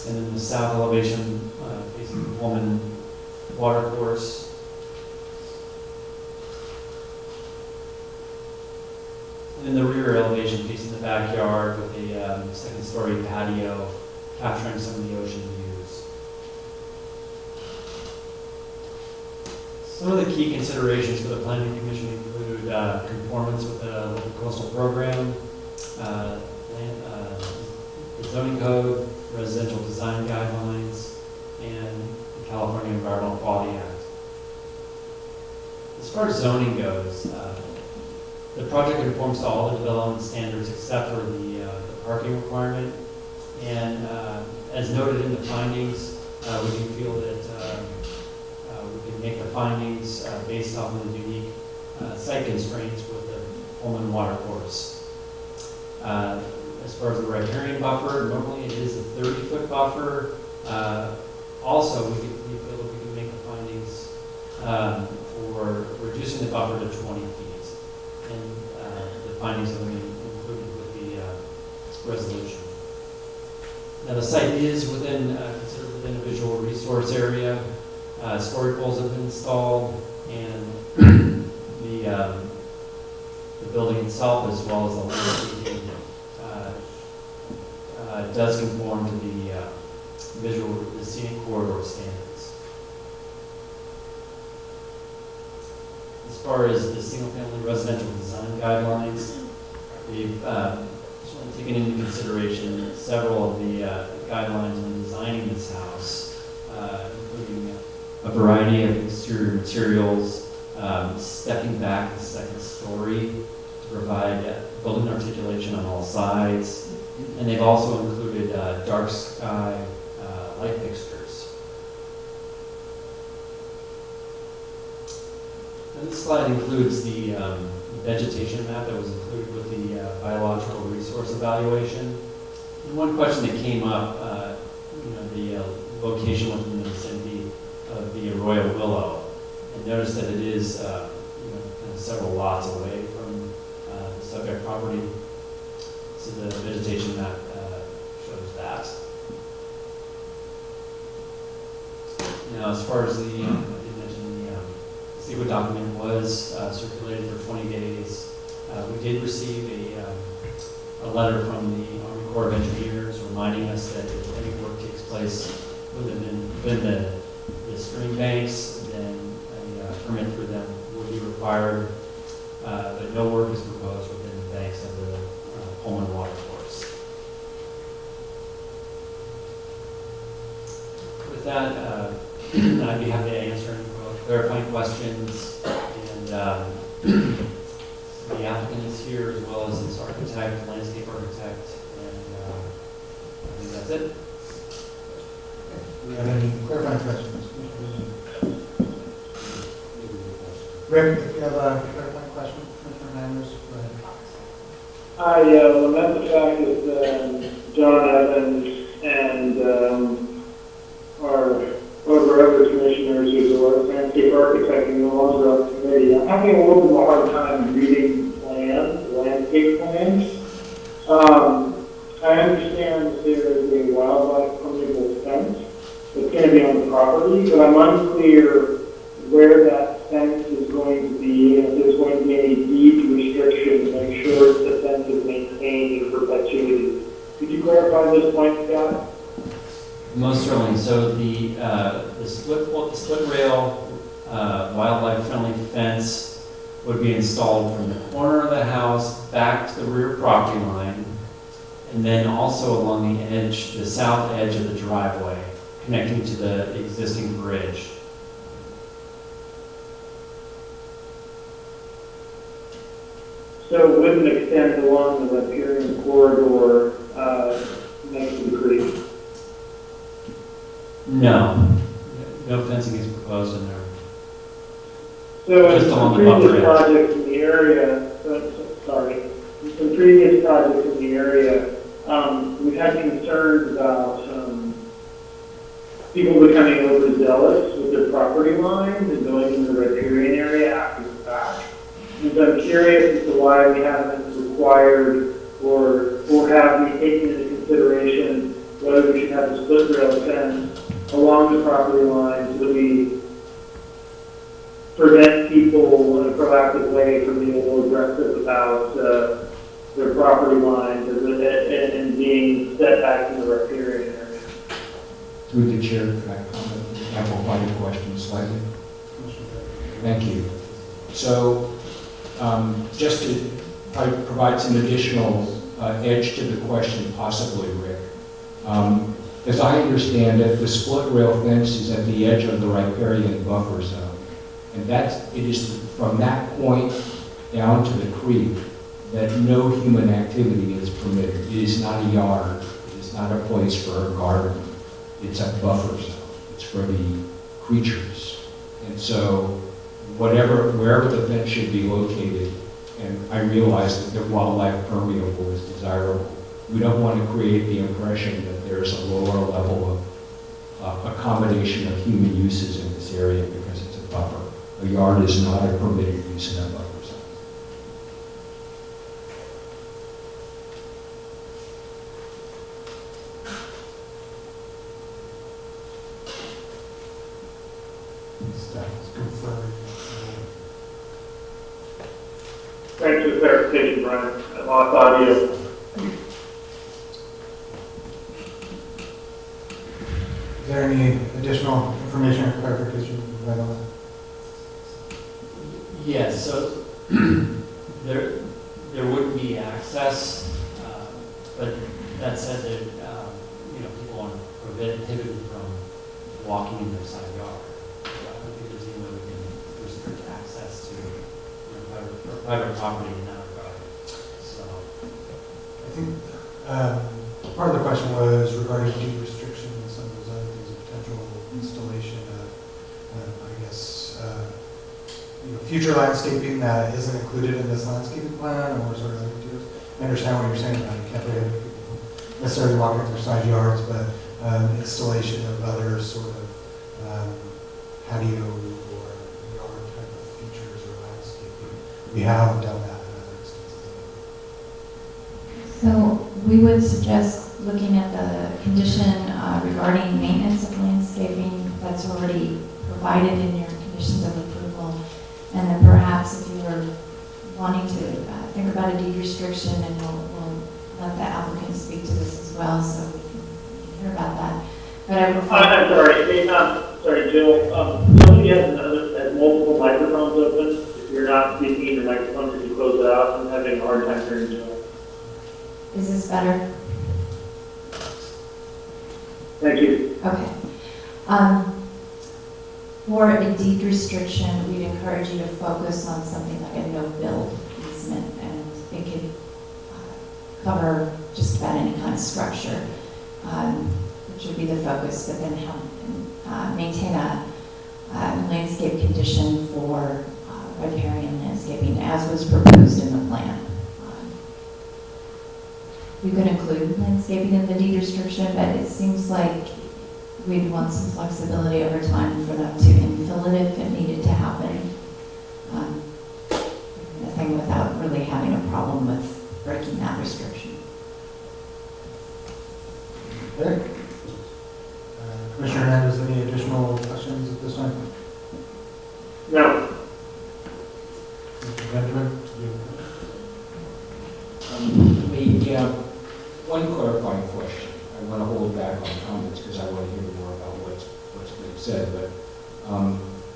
I: And then the south elevation facing the Pullman Watercourse. And then the rear elevation facing the backyard with a second-story patio capturing some of the ocean views. Some of the key considerations for the Planning Commission include conformance with the local coastal program, the zoning code, residential design guidelines, and the California Environmental Quality Act. As far as zoning goes, the project conforms to all the development standards except for the parking requirement. And as noted in the findings, we do feel that we can make the findings based off of the unique site constraints with the Pullman Watercourse. As far as the riparian buffer, normally it is a 30-foot buffer. Also, we feel that we can make the findings for reducing the buffer to 20 feet. And the findings have been included with the resolution. Now the site is considered within a visual resource area. Storage poles have been installed, and the building itself, as well as the landscaping, does conform to the scenic corridor standards. As far as the single-family residential design guidelines, we've taken into consideration several of the guidelines when designing this house, including a variety of exterior materials, stepping back the second story to provide building articulation on all sides, and they've also included dark sky light fixtures. And this slide includes the vegetation map that was included with the biological resource evaluation. And one question that came up, the location within the vicinity of the Arroyo Willow, and notice that it is kind of several lots away from the subject property. So the vegetation map shows that. Now, as far as I did mention, the CEQA document was circulated for 20 days. We did receive a letter from the Army Corps of Engineers reminding us that if any work takes place within the stream banks, then a permit for them will be required, but no work is proposed within the banks of the Pullman Watercourse. With that, I'd be happy to answer any clarifying questions, and the applicant is here as well as his architect, landscape architect, and I think that's it.
A: Do we have any clarifying questions? Rick, if you have a clarifying question, Commissioner Hernandez, go ahead.
B: I lament the fact that John Evans and one of our other commissioners who's a landscape architect and no longer on the committee. I'm having a little bit of a hard time reading plans, landscape plans. I understand that there is a wildlife permeable fence that's going to be on the property, but I'm unclear where that fence is going to be and if there's going to be any deed restriction to make sure that the fence is maintained in perpetuity. Could you clarify this point, Scott?
I: Most certainly. So the split rail wildlife friendly fence would be installed from the corner of the house back to the rear property line, and then also along the edge, the south edge of the driveway, connecting to the existing bridge.
B: So it wouldn't extend along the riparian corridor next to the creek?
I: No, no fencing is proposed in there.
B: So in
I: Just
B: some
I: along the buffer
B: previous
I: edge.
B: projects in the area, sorry, in some previous projects in the area, we've had concerns about, people becoming overzealous with their property lines and going into the riparian area after the fact. And so I'm curious as to why we haven't required or have we taken into consideration whether we should have a split rail fence along the property line so that we prevent people in a proactive way from being a little aggressive about their property lines and being set back in the riparian area.
D: Through the chair, can I comment, amplify your question slightly? Thank you. So, just to provide some additional edge to the question, possibly, Rick. As I understand it, the split rail fence is at the edge of the riparian buffer zone. And it is from that point down to the creek that no human activity is permitted. It is not a yard. It is not a place for a garden. It's a buffer zone. It's for the creatures. And so wherever the fence should be located, and I realize that the wildlife permeable is desirable, we don't want to create the impression that there's a lower level of accommodation of human uses in this area because it's a buffer. A yard is not a permitted use in a buffer zone.
A: Staff is confirming.
B: Thanks for the clarification, Brian. I lost audio.
A: Is there any additional information or clarification right on that?
I: Yes, so there wouldn't be access, but that said, that people aren't prohibited from walking in their side yard. So I don't think there's any way we can restrict access to private property in that regard. So
A: I think part of the question was regarding deed restriction and some of those other things, a potential installation of, I guess, future landscaping that isn't included in this landscaping plan or sort of other deals. I understand what you're saying about you can't prohibit people from necessarily walking in their side yards, but installation of other sort of patio or yard type of features or landscaping. We have done that in other instances.
E: So we would suggest looking at the condition regarding maintenance of landscaping that's already provided in your conditions of approval. And then perhaps if you were wanting to think about a deed restriction, and we'll let the applicant speak to this as well, so we can hear about that. But I would.
B: I'm sorry. Sorry, Jill. Somebody has multiple microphones open. If you're not speaking, your microphone could you close it out? I'm having a hard time hearing you.
E: Is this better?
B: Thank you.
E: Okay. For a deed restriction, we'd encourage you to focus on something like a no-build easement, and it could cover just about any kind of structure, which would be the focus, but then maintain a landscape condition for riparian landscaping as was proposed in the plan. We could include landscaping in the deed restriction, but it seems like we'd want some flexibility over time for them to infill it if it needed to happen. Nothing without really having a problem with breaking that restriction.
A: Okay. Commissioner Hernandez, any additional questions at this time?
B: No.
A: Mr. Benjamin?
D: One clarifying question. I want to hold back on comments because I want to hear more about what's being said, but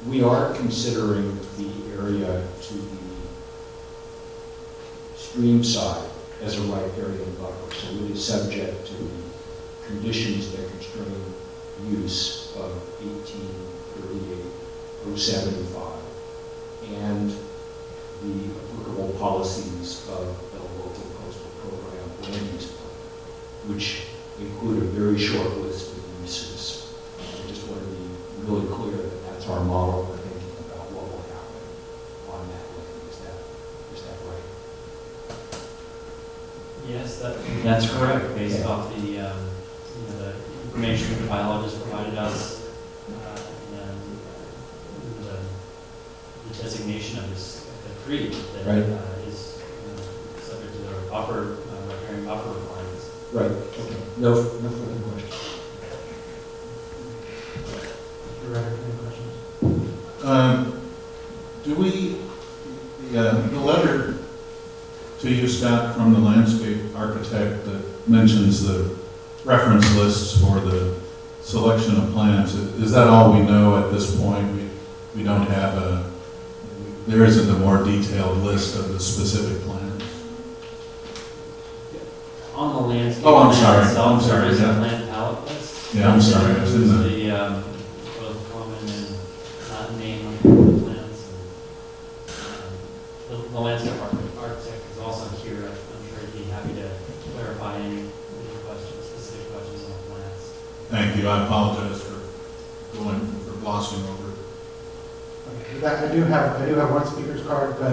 D: we are considering the area to the stream side as a riparian buffer, so it is subject to the conditions that constrain use of 1838-075 and the applicable policies of the local coastal program land use plan, which include a very short list of uses. I just want to be really clear our model for thinking about what will happen on that land. Is that right?
I: Yes, that's correct, based off the, the information the biologist provided us, and the designation of this, the creek that
D: Right.
I: is subject to the buffer, riparian buffer requirements.
D: Right. Okay. No further questions.
A: Mr. Reddick, any questions?
H: Do we, the letter to you, Scott, from the landscape architect that mentions the reference lists for the selection of plants, is that all we know at this point? We don't have there isn't a more detailed list of the specific plants?
I: On the landscape.
H: Oh, I'm
I: plan
H: sorry.
I: itself,
H: I'm sorry,
I: there is a
H: yeah.
I: plant palette list.
H: Yeah, I'm sorry, I was in
I: Includes
H: the,
I: the, both common and name of the plants. And, the landscape architect is also here. I'm sure he'd be happy to clarify any questions, specific questions on plants.
H: thank you, I apologize for glossing over it.
A: Okay, with that, I do have one speaker's card, but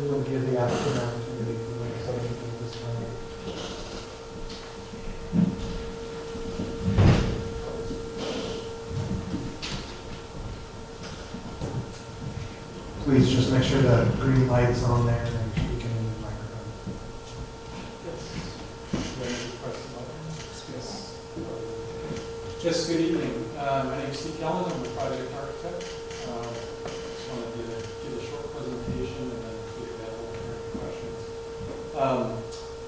A: we'll give the applicant an opportunity to make a submission at this time. Please just make sure the green light's on there and you can use the microphone.
L: Just good evening. My name is Steve Kellen. I'm a project architect. Just wanted to give a short presentation and then be available for any questions.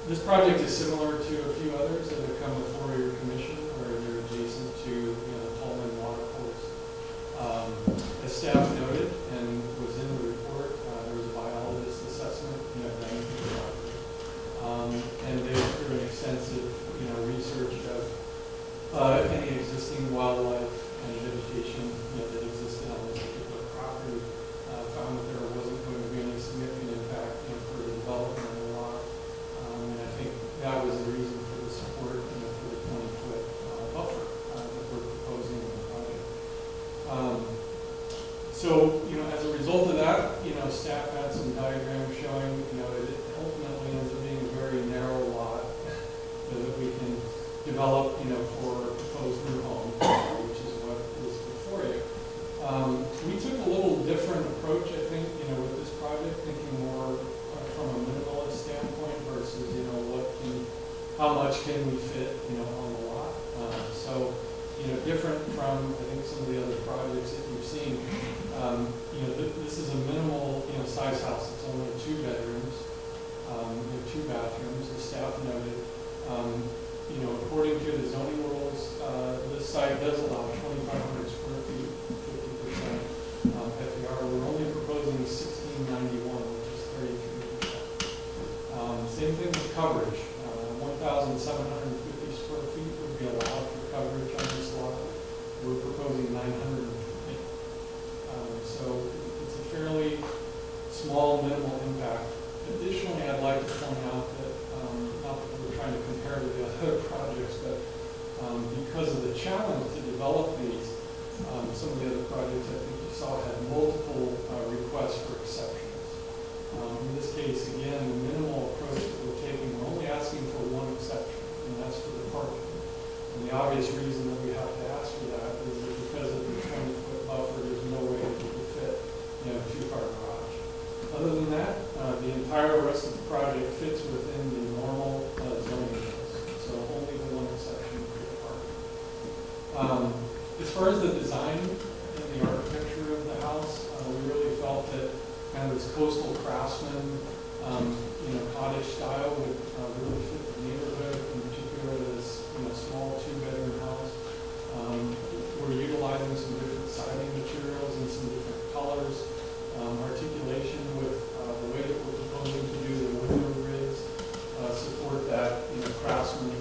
L: This project is similar to a few others that have come before your commission, where they're adjacent to the Pullman water course. As staff noted and was in the report, there was a biologist assessment done for the property. And they went through an extensive research of any existing wildlife and vegetation that existed on this particular property, found that there wasn't going to be any significant impact for the development of the lot. And I think that was the reason for the support for the 20-foot buffer that we're proposing in the project. So, as a result of that, staff had some diagrams showing, it ultimately ends up being a very narrow lot that we can develop, for a proposed new home, which is what is before you. We took a little different approach, I think, with this project, thinking more from a minimalist standpoint versus, how much can we fit, on the lot. So, different from, I think, some of the other projects that you've seen. This is a minimal, size house. It's only 2 bedrooms, 2 bathrooms, as staff noted. According to the zoning rules, this site does allow 2,500 square feet, 50% FAR. We're only proposing 1691, which is 33%. Same thing with coverage. 1,750 square feet would be allowed for coverage on this lot. We're proposing 950. So it's a fairly small, minimal impact. Additionally, I'd like to point out that, not that we're trying to compare to the other projects, but because of the challenge to develop these, some of the other projects I think you saw had multiple requests for exceptions. In this case, again, the minimal approach that we're taking, we're only asking for one exception, and that's for the parking. And the obvious reason that we have to ask for that is that because of the 20-foot buffer, there's no way that we could fit, a 2-car garage. Other than that, the entire rest of the project fits within the normal zoning rules. So only the one exception for the parking. As far as the design and the architecture of the house, we really felt that kind of this coastal craftsman, cottage style would really fit the neighborhood, in particular this small 2-bedroom house. We're utilizing some different siding materials and some different colors. Articulation with the way that we're proposing to do the window grids, support that craftsman,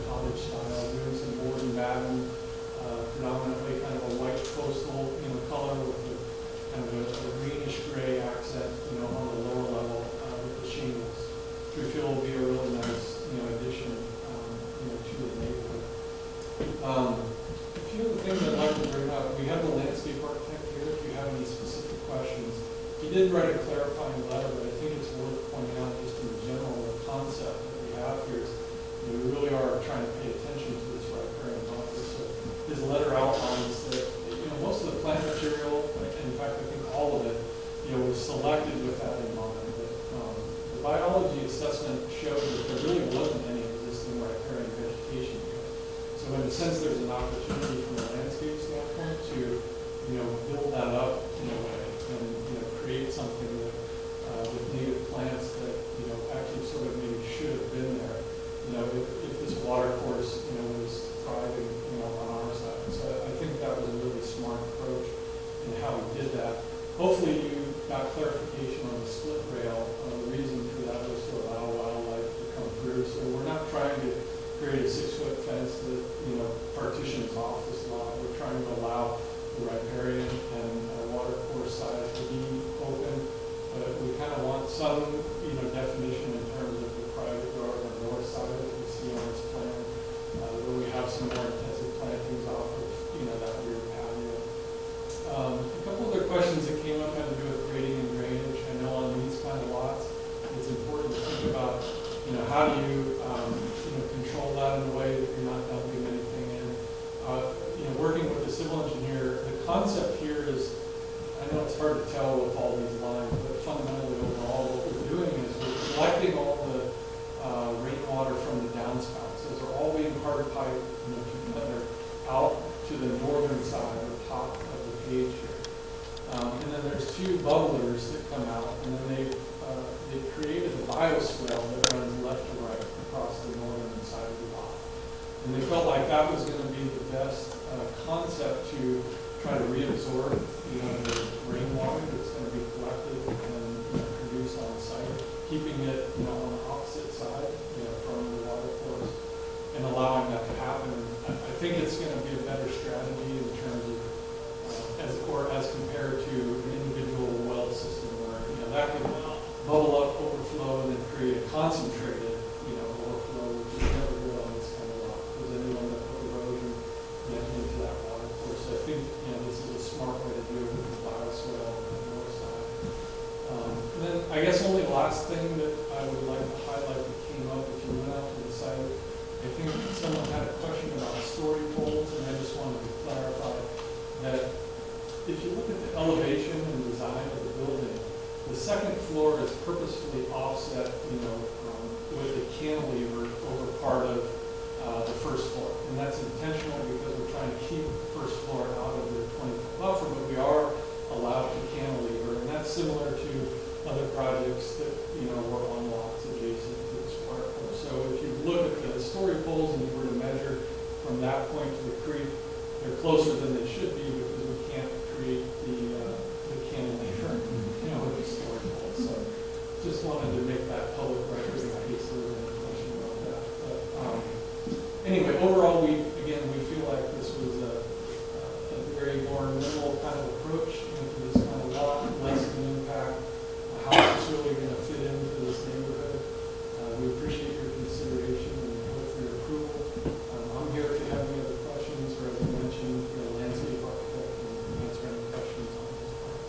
L: cottage style, doing some board and batten, predominantly kind of a white coastal color with a kind of a greenish gray accent on the lower level with the shingles, which we feel will be a really nice did write a clarifying letter, but I think it's worth pointing out just in general, the concept that we have here is, we really are trying to pay attention to this riparian buffer. So his letter outlines that, most of the plant material, in fact, I think all of it, was selected with that in mind. But, the biology assessment showed that there really wasn't any existing riparian vegetation here. So in a sense, there's an opportunity from a landscape standpoint to, build that up in a way and, create something that, with native plants that, actually sort of maybe should have been there, if this water course, was thriving, on our side. So I think that was a really smart approach in how we did that. Hopefully you got clarification on the split rail. The reason for that was to allow wildlife to come through. So we're not trying to create a 6-foot fence that, partitions off this lot. We're trying to allow the riparian and water course side to be open. But we kind of want some, definition in terms of the private yard on the north side that we see on this plan, where we have some more intensive plantings off of, that rear patio. A couple other questions that came up had to do with grading and drainage. I know on these kind of lots, it's important to think about, how do you, control that in a way that you're not dumping anything in. Working with the civil engineer, the concept here is, I know it's hard to tell with all these lines, but fundamentally overall, what we're doing is we're collecting all the rainwater from the downspouts. Those are all being hard piped, together out to the northern side, or top of the page here. And then there's 2 bubblers that come out, and then they created a bioswale that runs left to right across the northern side of the lot. And they felt like that was going to be the best concept to try to reabsorb, the rainwater that's going to be collected and produced on site, keeping it, on the opposite side, from the water course, and allowing that to happen. I think it's going to be a better strategy in terms of, as compared to an individual well system where, that could bubble up, overflow, and then create a concentrated, overflow, which is never good on this kind of lot, because then you end up with erosion into that water course. So I think, this is a smart way to do it with the bioswale on the north side. And then I guess only last thing that I would like to highlight that came up if you went out to the site, I think someone had a question about story poles, and I just wanted to clarify that if you look at the elevation and design of the building, the second floor is purposefully offset, with a cantilever over part of the first floor. And that's intentional because we're trying to keep the first floor out of the 20-foot buffer, but we are allowed to cantilever. And that's similar to other projects that, were on lots adjacent to this water course. So if you look at the story poles and you were to measure from that point to the creek, they're closer than they should be because we can't create the cantilever, with the story poles. So just wanted to make that public record in case there was any question about that. But, anyway, overall, we feel like this was a very more minimal kind of approach into this kind of lot, less of an impact. How it's really going to fit into this neighborhood. We appreciate your consideration and hope for your approval. I'm here if you have any other questions, or as I mentioned, landscape architect can answer any questions on this part.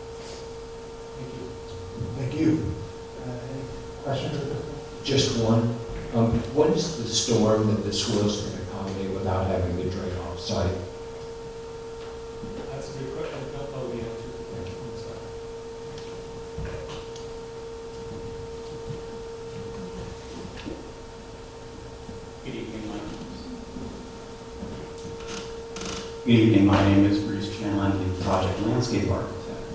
L: Thank you.
A: Thank you. Any questions at this point?
D: Just one. What is the storm that the soils can accommodate without having to drain off site?
L: That's a good question. I don't know the answer to that. I'm sorry.
M: Good evening, my name is Bruce Chan. I'm the project landscape architect.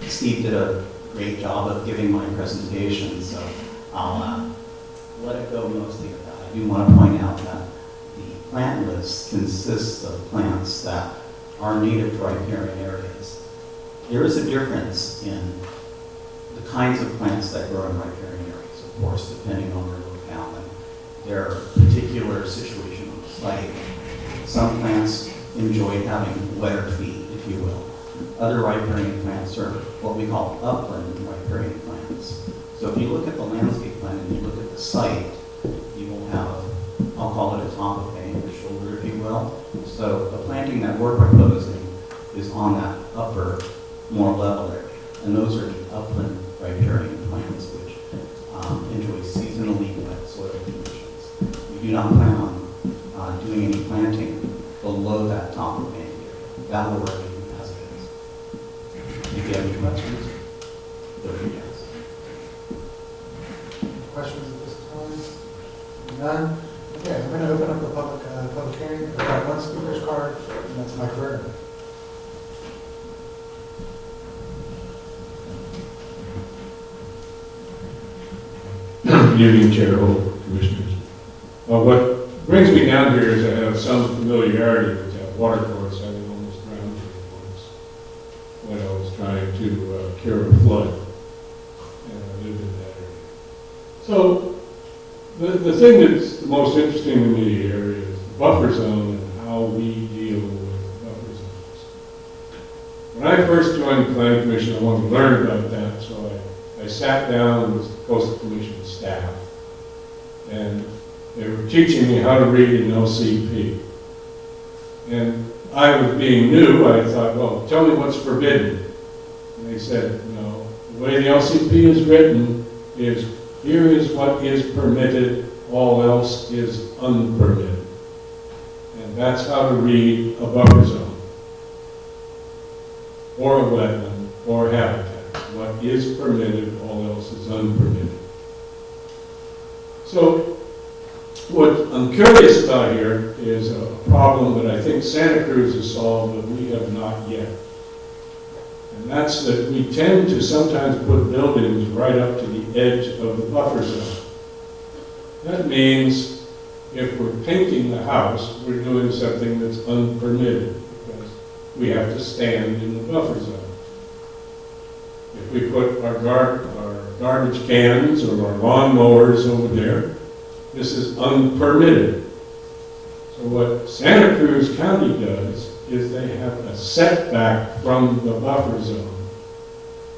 M: Steve did a great job of giving my presentation, so I'll let it go mostly at that. I do want to point out that the plant list consists of plants that are native to riparian areas. There is a difference in the kinds of plants that grow in riparian areas, of course, depending on their locality, their particular situation on the site. Some plants enjoy having wetter feet, if you will. Other riparian plants are what we call upland riparian plants. So if you look at the landscape plan and you look at the site, you will have, I'll call it a top of bank or shoulder, if you will. So the planting that we're proposing is on that upper more level area. And those are the upland riparian plants, which enjoy seasonally wet soil conditions. We do not plan on doing any planting below that top of area. That will work as it is. If you have any questions, feel free to ask.
A: Questions at this time? None? Okay, I'm going to open up the public hearing. I've got one speaker's card, and that's Mike Vernon.
J: Good evening, Chair, Holt, Commissioners. What brings me down here is I have some familiarity with that water course. I was almost drowned in it once when I was trying to cure a flood, and I lived in that area. So the thing that's the most interesting to me here is the buffer zone and how we deal with buffer zones. When I first joined the Planning Commission, I wanted to learn about that, so I sat down with the Coastal Commission staff, and they were teaching me how to read an LCP. And I was being new, I thought, well, tell me what's forbidden. And they said, no, the way the LCP is written is, here is what is permitted, all else is unpermitted. And that's how to read a buffer zone, or a wetland, or habitat. What is permitted, all else is unpermitted. So, what I'm curious about here is a problem that I think Santa Cruz has solved, but we have not yet. And that's that we tend to sometimes put buildings right up to the edge of the buffer zone. That means if we're painting the house, we're doing something that's unpermitted because we have to stand in the buffer zone. If we put our garbage cans or our lawnmowers over there, this is unpermitted. So what Santa Cruz County does is they have a setback from the buffer zone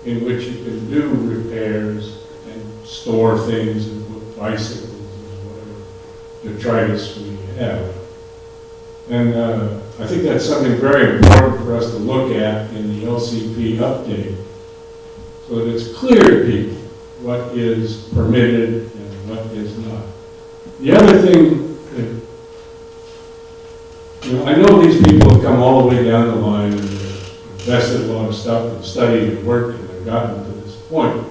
J: in which you can do repairs and store things and put bicycles and whatever detritus we have. And I think that's something very important for us to look at in the LCP update, so that it's clear to people what is permitted and what is not. The other thing, I know these people have come all the way down the line and invested a lot of stuff and studied and worked and have gotten to this point.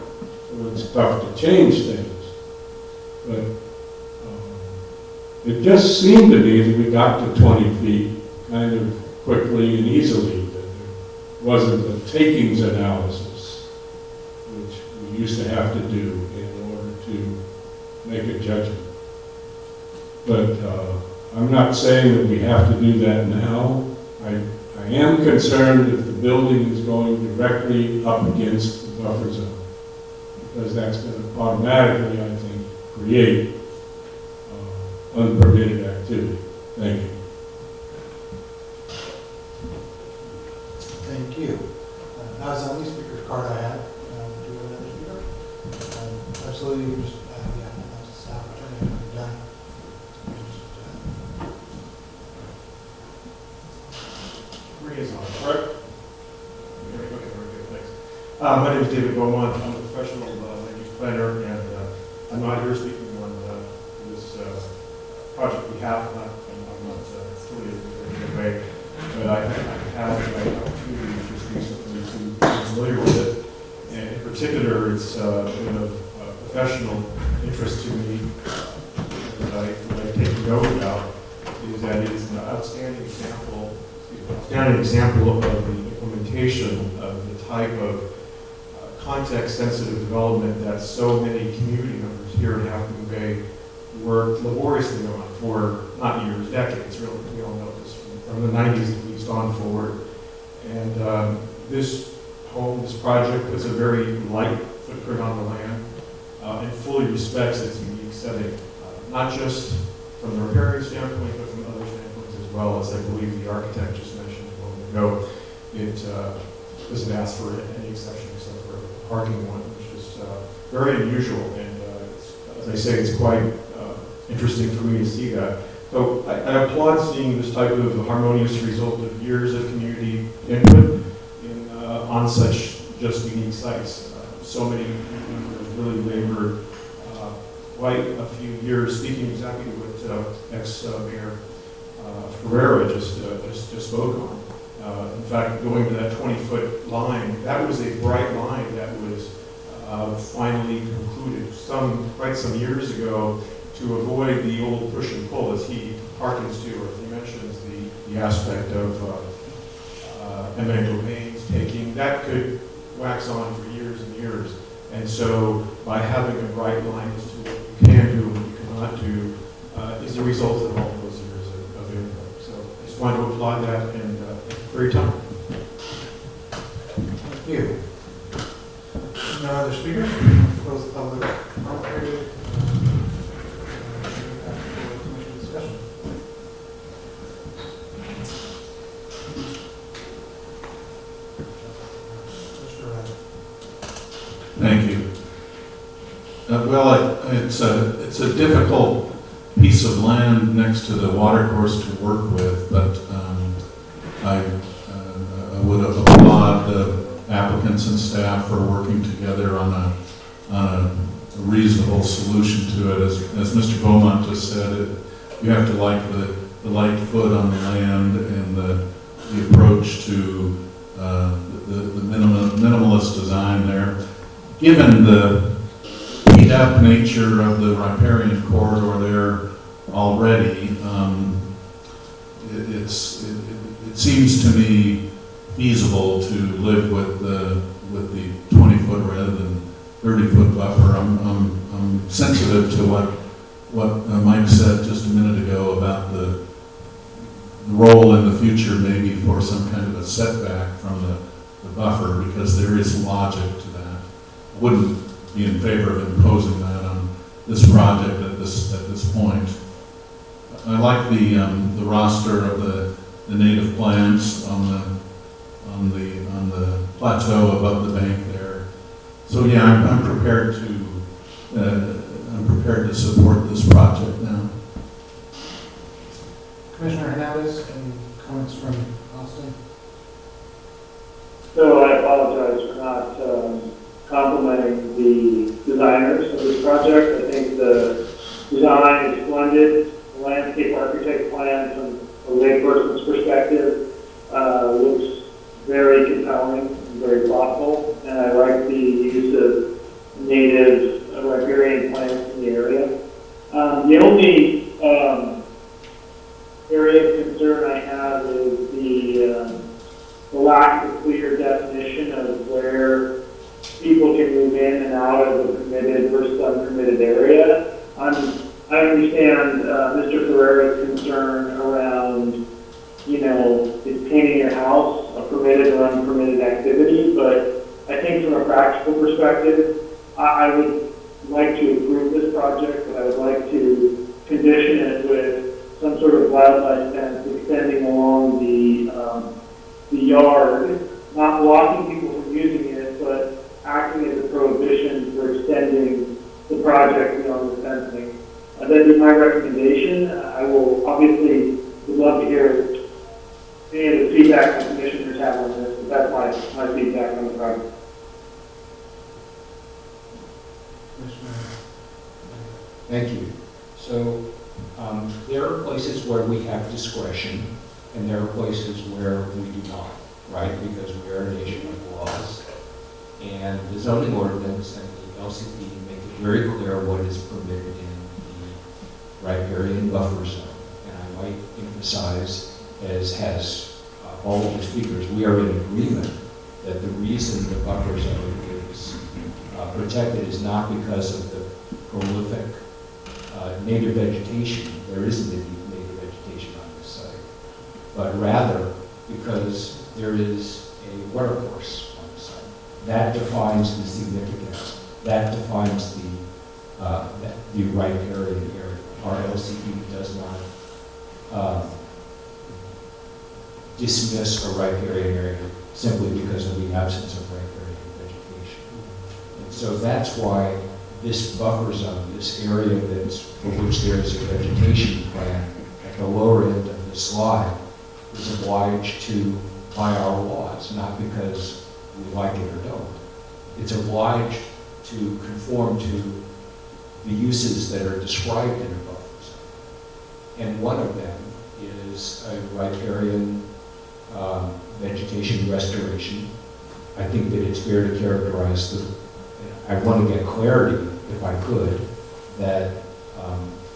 J: So it's tough to change things. But it just seemed to me that we got to 20 feet kind of quickly and easily, that there wasn't a takings analysis, which we used to have to do in order to make a judgment. But I'm not saying that we have to do that now. I am concerned if the building is going directly up against the buffer zone, because that's going to automatically, I think, create unpermitted activity. Thank you.
A: Thank you. That was the only speaker's card I had. Do you have another speaker? Absolutely. Just, yeah, that's a staff attorney. I'm done.
N: Correct? Okay, very good, thanks. My name is David Beaumont. I'm a professional land use planner, and I'm not here speaking on this project behalf. I'm not affiliated in any way, but I had the opportunity just recently to be familiar with it. And in particular, it's been of professional interest to me. What I take note about is that it is an outstanding example of the implementation of the type of context-sensitive development that so many community members here in Half Moon Bay worked laboriously on for not years, decades. Really, we all know this from the 90s at least on forward. And this project puts a very light footprint on the land and fully respects its unique setting, not just from the riparian standpoint, but from other standpoints as well, as I believe the architect just mentioned a moment ago. It doesn't ask for any exception except for a parking one, which is very unusual. And as I say, it's quite interesting for me to see that. So I applaud seeing this type of harmonious result of years of community input on on such just unique sites. So many people have really labored quite a few years, speaking exactly to what ex-mayor Ferrera just spoke on. In fact, going to that 20-foot line, that was a bright line that was finally concluded quite some years ago to avoid the old push and pull, as he harkens to, or as he mentions, the aspect of eminent domains taking. That could wax on for years and years. And so by having a bright line as to what you can do and what you cannot do is the result of all those years of input. So I just wanted to applaud that and for your time.
A: Thank you. No other speakers? Close the public comment period. Discussion.
H: Thank you. It's a difficult piece of land next to the watercourse to work with, but I would applaud the applicants and staff for working together on a reasonable solution to it. As Mr. Beaumont just said, you have to like the light foot on the land and the approach to the minimalist design there. Given the beat-up nature of the riparian corridor there already, it seems to me feasible to live with the 20-foot rather than 30-foot buffer. I'm sensitive to what Mike said just a minute ago about the role in the future maybe for some kind of a setback from the buffer, because there is logic to that. I wouldn't be in favor of imposing that on this project at this point. I like the roster of the native plants on the plateau above the bank there. So yeah, I'm prepared to support this project now.
A: Commissioner Hernandez, any comments from Austin?
B: So I apologize for not complimenting the designers of this project. I think the design is splendid. The landscape architect plan from a layperson's perspective looks very compelling and very thoughtful. And I like the use of native riparian plants in the area. The only area of concern I have is the lack of clear definition of where people can move in and out of the permitted versus unpermitted area. I understand Mr. Ferrera's concern around, is painting your house a permitted or unpermitted activity, but I think from a practical perspective, I would like to approve this project, but I would like to condition it with some sort of wildlife fence extending along the yard, not blocking people from using it, but acting as a prohibition for extending the project beyond the fencing. That'd be my recommendation. I will obviously would love to hear any of the feedback the commissioners have on this, but that's my feedback on the project.
D: Thank you. So there are places where we have discretion, and there are places where we do not, right? Because we are a nation of laws. And the zoning ordinance and the LCP make it very clear what is permitted in the riparian buffer zone. And I might emphasize, as has all of the speakers, we are in agreement that the reason the buffer zone is protected is not because of the prolific native vegetation. There isn't any native vegetation on this site, but rather because there is a watercourse on the site. That defines the significance. That defines the riparian area. Our LCP does not dismiss a riparian area simply because of the absence of riparian vegetation. And so that's why this buffer zone, this area for which there is a vegetation plan at the lower end of the slide, is obliged to by our laws, not because we like it or don't. It's obliged to conform to the uses that are described in a buffer zone. And one of them is a riparian vegetation restoration. I think that it's fair to characterize I want to get clarity, if I could, that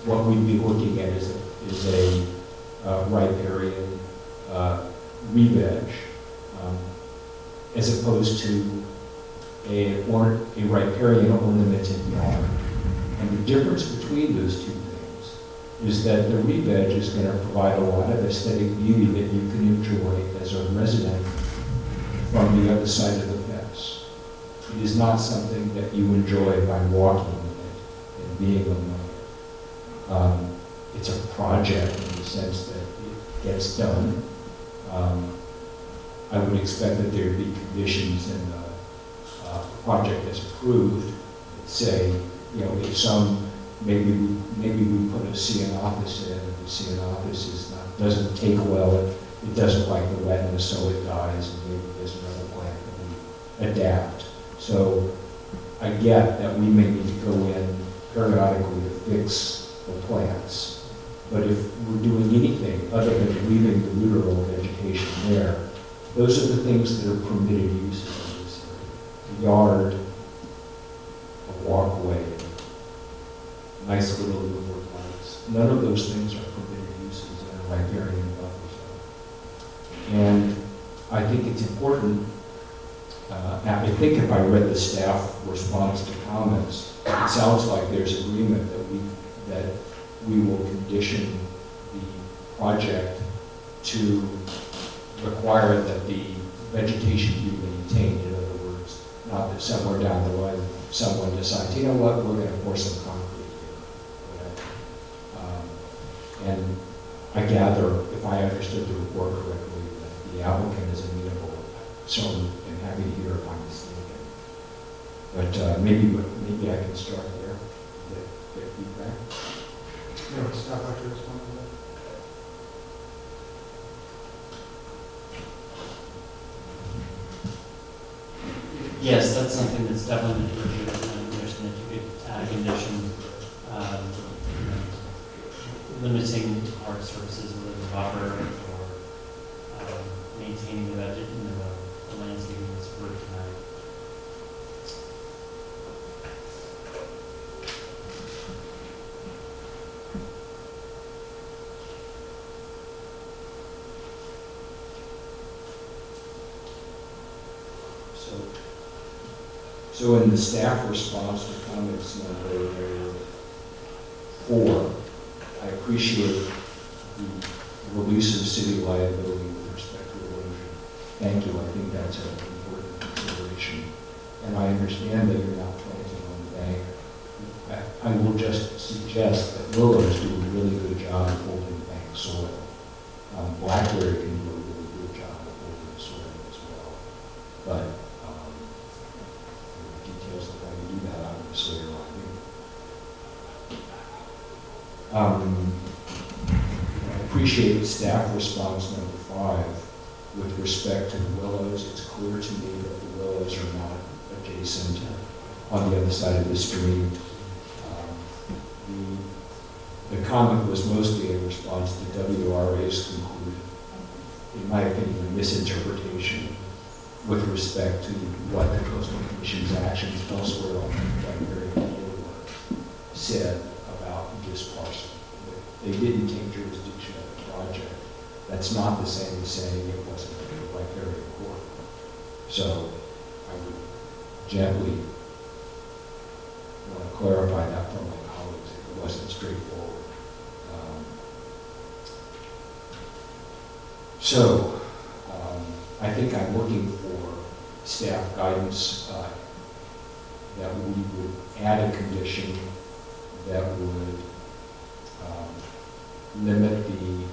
D: what we'd be looking at is a riparian re-veg, as opposed to a riparian ornamented yard. And the difference between those two things is that the re-veg is going to provide a lot of aesthetic beauty that you can enjoy as a resident from the other side of the fence. It is not something that you enjoy by walking in it and being among it. It's a project in the sense that it gets done. I would expect that there would be conditions in the project as approved that say, if maybe we put a CN office in, and the CN office doesn't take well, it doesn't like the wetness, so it dies, and maybe there's another plant that we adapt. So I get that we may need to go in periodically to fix the plants, but if we're doing anything other than leaving the literal vegetation there, those are the things that are permitted uses in this area. A yard, a walkway, nice little movable lights. None of those things are permitted uses in a riparian buffer zone. And I think it's important, I think if I read the staff response to comments, it sounds like there's agreement that we will condition the project to require that the vegetation be maintained. In other words, not that somewhere down the line someone decides, you know what, we're going to pour some concrete here, whatever. And I gather, if I understood the report correctly, that the applicant is amenable. So I'm happy to hear if I'm mistaken. But maybe I can start there. Get feedback.
A: Would staff like to respond to that?
I: Yes, that's something that's definitely been reviewed, and I understand that you could add a condition, limiting art services within the buffer, or maintaining the landscaping that's approved tonight.
D: So in the staff response to comments number 4, I appreciate the release of city liability with respect to erosion. Thank you. I think that's an important consideration. And I understand that you're not planting on the bank. I will just suggest that willows do a really good job of holding bank soil. Blackberry can do a really good job of holding soil as well. But details of how you do that obviously are on you. I appreciate the staff response number 5 with respect to the willows. It's clear to me that the willows are not adjacent on the other side of the stream. The comment was mostly in response to WRA's conclusion, in my opinion, a misinterpretation with respect to what the Coastal Commission's actions elsewhere on the riparian corridor said about this parcel. They didn't take jurisdiction of the project. That's not the same as saying it wasn't a riparian corridor. So I would gently want to clarify that for my colleagues if it wasn't straightforward. I think I'm looking for staff guidance that we would add a condition that would limit the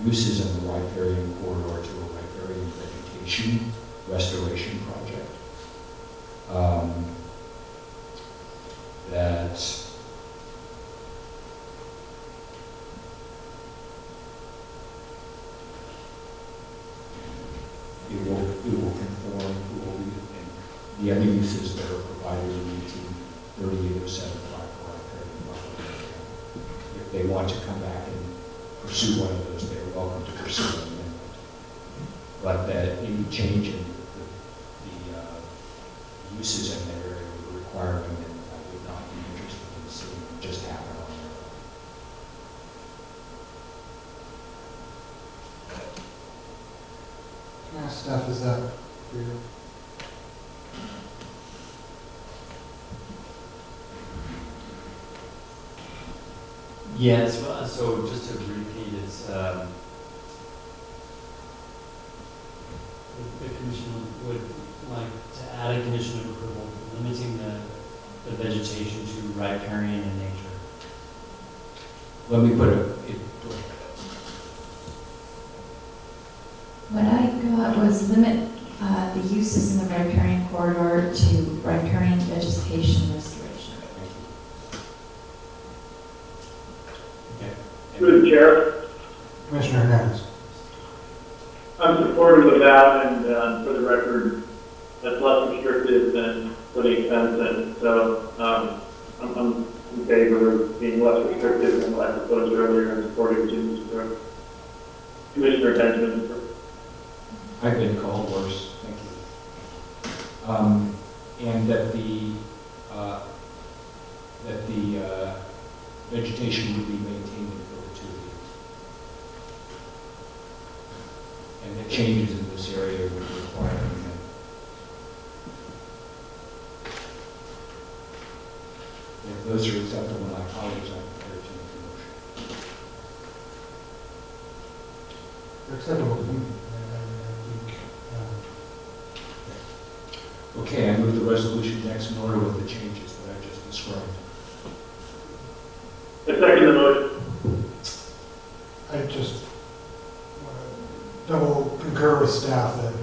D: uses in the riparian corridor to a riparian vegetation restoration project. That it will conform the other uses that are provided in 1838-075 if they want to come back and pursue one of those, they're welcome to pursue an amendment. But that any change in the uses in that area would require an amendment. I would not be interested in seeing it just happen on their own.
A: Can I ask staff, is that for you?
I: Yes, well, so just to repeat, it's, the commission would like to add a condition of approval limiting the vegetation to riparian in nature.
D: Let me put it,
E: What I got was limit the uses in the riparian corridor to riparian vegetation restoration.
B: Through the chair,
A: Commissioner Hernandez.
B: I'm supportive of that, and for the record, that's less restrictive than putting a fence in. So I'm in favor of being less restrictive than what I proposed earlier and supporting Jim's approach. Commissioner Benjamin.
D: I've been called worse, thank you. And that the vegetation would be maintained in perpetuity. And that changes in this area would require an amendment. If those are acceptable to my colleagues, I'm prepared to make a motion.
A: They're acceptable to me.
D: Okay, I move the resolution next in order with the changes that I just described.
B: I second the motion.
A: I just want to double concur with staff that we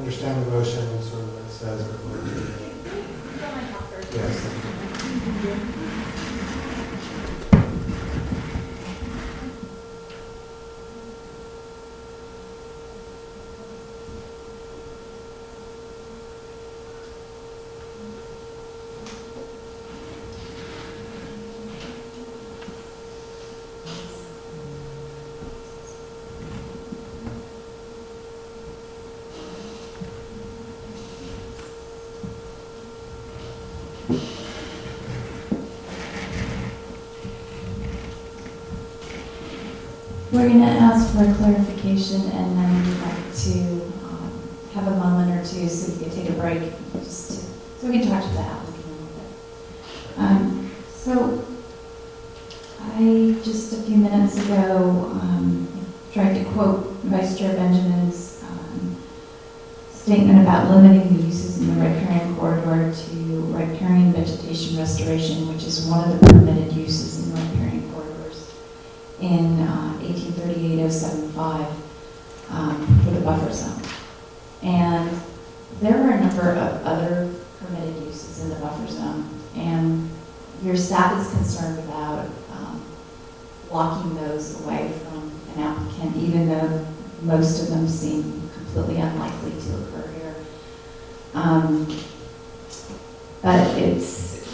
A: understand the motion and sort of what it says. Yes.
E: We're going to ask for a clarification, and then we'd like to have a moment or two so we can take a break, so we can talk to the applicant a little bit. So I, just a few minutes ago, tried to quote Vice Chair Benjamin's statement about limiting the uses in the riparian corridor to riparian vegetation restoration, which is one of the permitted uses in riparian corridors in 1838-075 for the buffer zone. And there are a number of other permitted uses in the buffer zone, and your staff is concerned about blocking those away from an applicant, even though most of them seem completely unlikely to occur here. But it's,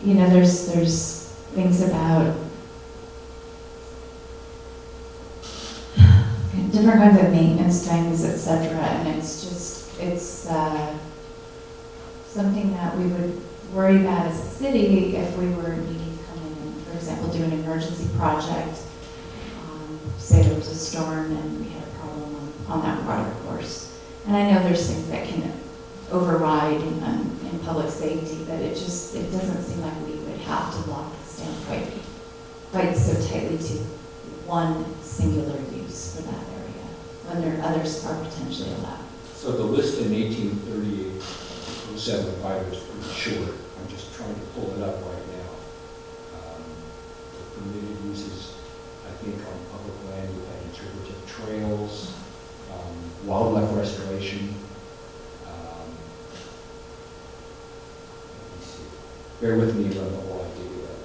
E: you know, there's things about different kinds of maintenance things, et cetera, and it's something that we would worry about as a city if we were needing to come in and, for example, do an emergency project. Say there was a storm and we had a problem on that water course. And I know there's things that can override in public safety, but it doesn't seem like we would have to lock this down quite so tightly to one singular use for that area, when there others are potentially allowed.
D: So the list in 1838-075 is pretty short. I'm just trying to pull it up right now. The permitted uses, I think, on public land, we had interpretive trails, wildlife restoration. Let me see. Bear with me about the whole idea of that.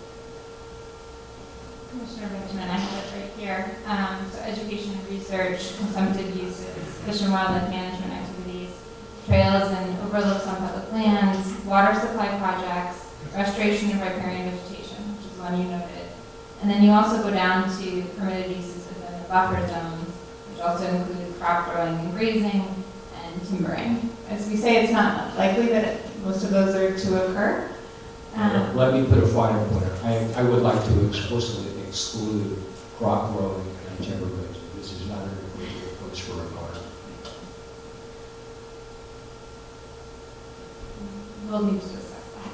C: Commissioner Benjamin, I have it right here. So education and research, consumptive uses, fish and wildlife management activities, trails and overlooks on public lands, water supply projects, restoration and riparian vegetation, which is one you noted. And then you also go down to permitted uses within the buffer zones, which also include crop growing and grazing and timbering. As we say, it's not likely that most of those are to occur.
D: Let me put a finer point. I would like to explicitly exclude crop growing and timber grazing. This is not an appropriate place for a garden.
C: We'll need to discuss that.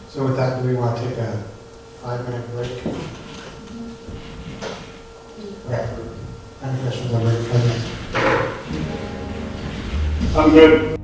A: So with that, do we want to take a 5-minute break? Okay. Any questions on break? 5 minutes.
J: I'm good.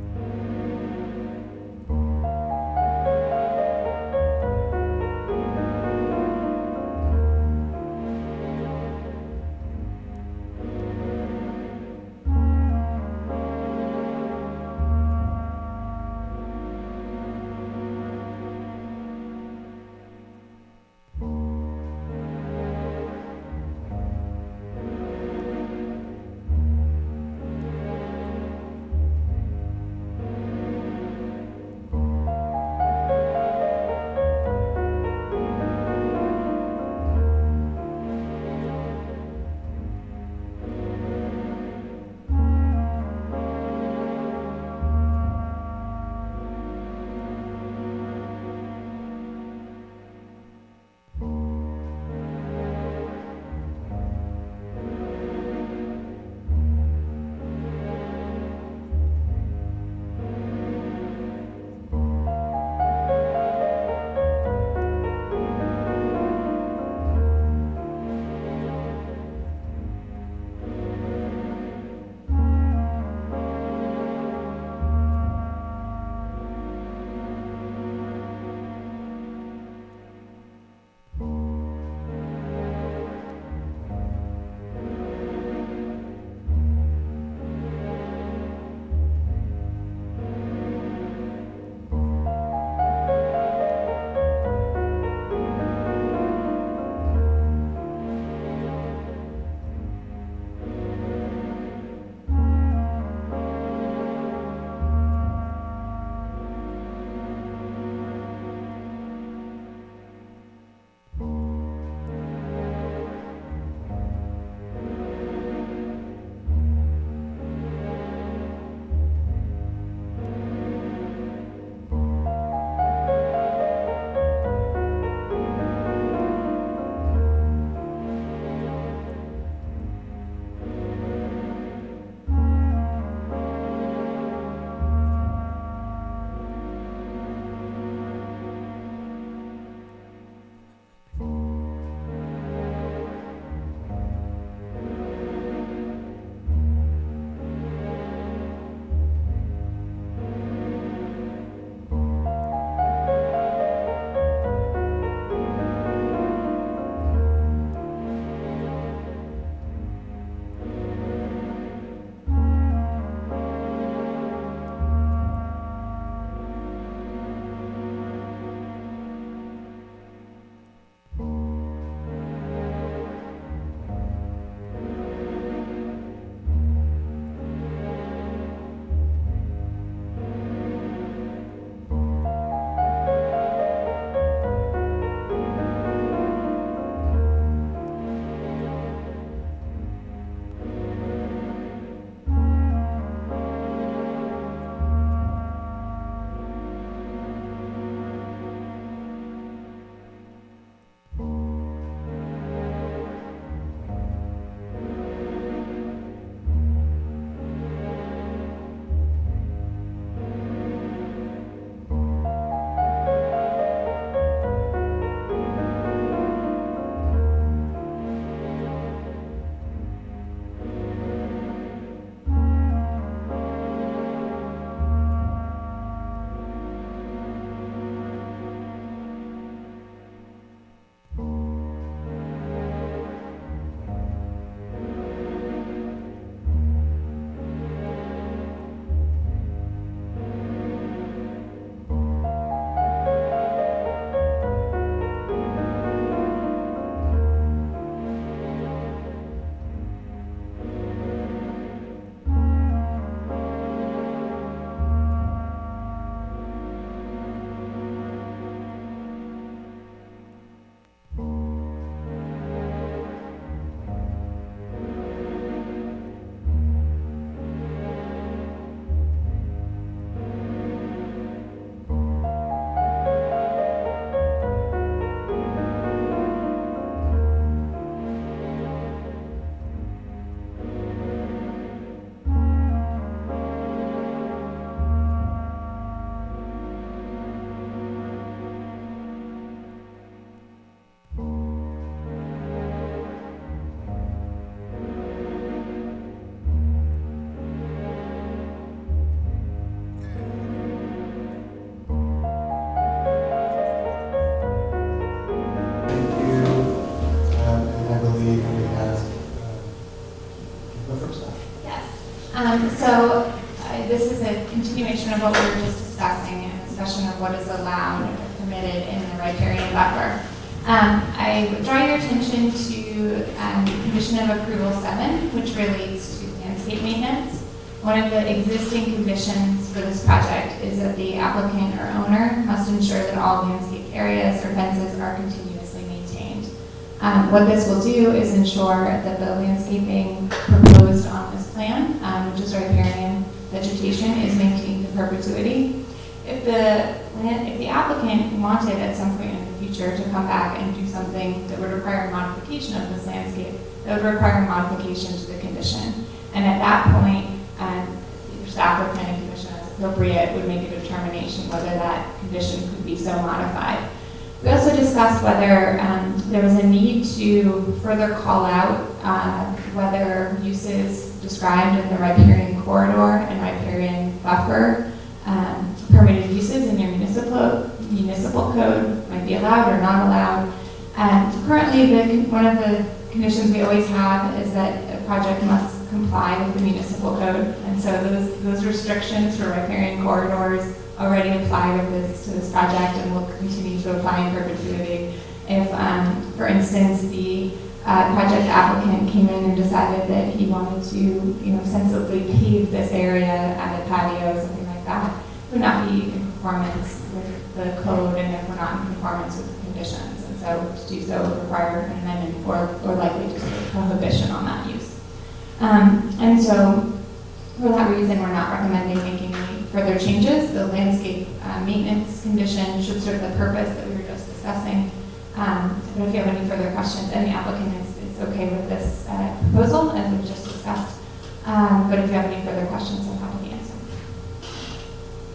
C: This is a continuation of what we were just discussing, a discussion of what is allowed or permitted in the riparian buffer. I would draw your attention to condition of approval 7, which relates to landscape maintenance. One of the existing conditions for this project is that the applicant or owner must ensure that all landscape areas or fences are continuously maintained. What this will do is ensure that the landscaping proposed on this plan, which is riparian vegetation, is maintained in perpetuity. If the applicant wanted at some point in the future to come back and do something that would require a modification of this landscape, that would require a modification to the condition. And at that point, either staff or planning commission, as appropriate, would make a determination whether that condition could be so modified. We also discussed whether there was a need to further call out whether uses described in the riparian corridor and riparian buffer permitted uses in your municipal code might be allowed or not allowed. Currently, one of the conditions we always have is that a project must comply with the municipal code, and so those restrictions for riparian corridors already apply to this project and will continue to apply in perpetuity. If, for instance, the project applicant came in and decided that he wanted to, sensibly pave this area, add a patio, something like that, it would not be in conformance with the code, and if we're not in conformance with the conditions. And so to do so would require an amendment or likely just a prohibition on that use. And so for that reason, we're not recommending making any further changes. The landscape maintenance condition should serve the purpose that we were just discussing. But if you have any further questions, and the applicant is okay with this proposal, as we've just discussed. But if you have any further questions, I'm happy to answer.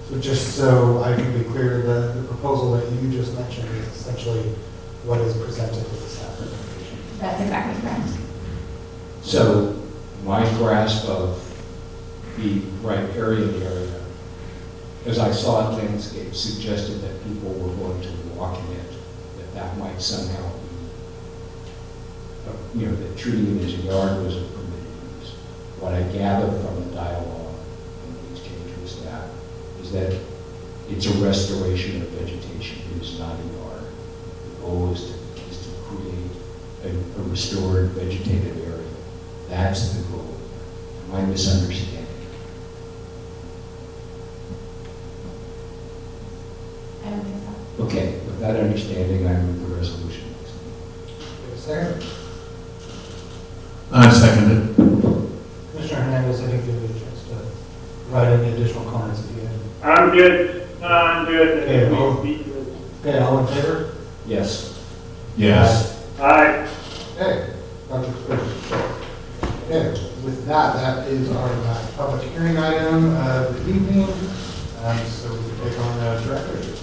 A: So just so I can be clear, the proposal that you just mentioned is essentially what is presented with the staff recommendation.
C: That's exactly correct.
D: So my grasp of the riparian area, as I saw it landscape, suggested that people were going to walk in it, that might somehow be, that treating it as a yard was a permitted use. What I gathered from the dialogue and the exchange with staff is that it's a restoration of vegetation. It is not a yard. The goal is to create a restored vegetated area. That's the goal. Am I misunderstanding?
C: I don't think so.
D: Okay, with that understanding, I move the resolution.
A: Wait a second.
H: I second it.
A: Commissioner Hernandez, I think you have a chance to provide any additional comments if you have.
B: I'm good. No, I'm good.
A: Okay,
B: It'll
A: well-
B: be good.
A: Okay, all in favor?
D: Yes.
H: Yes.
B: Aye.
A: Okay, Dr. Spitzer. Okay, with that is our last public hearing item of the evening. So we can take on directors.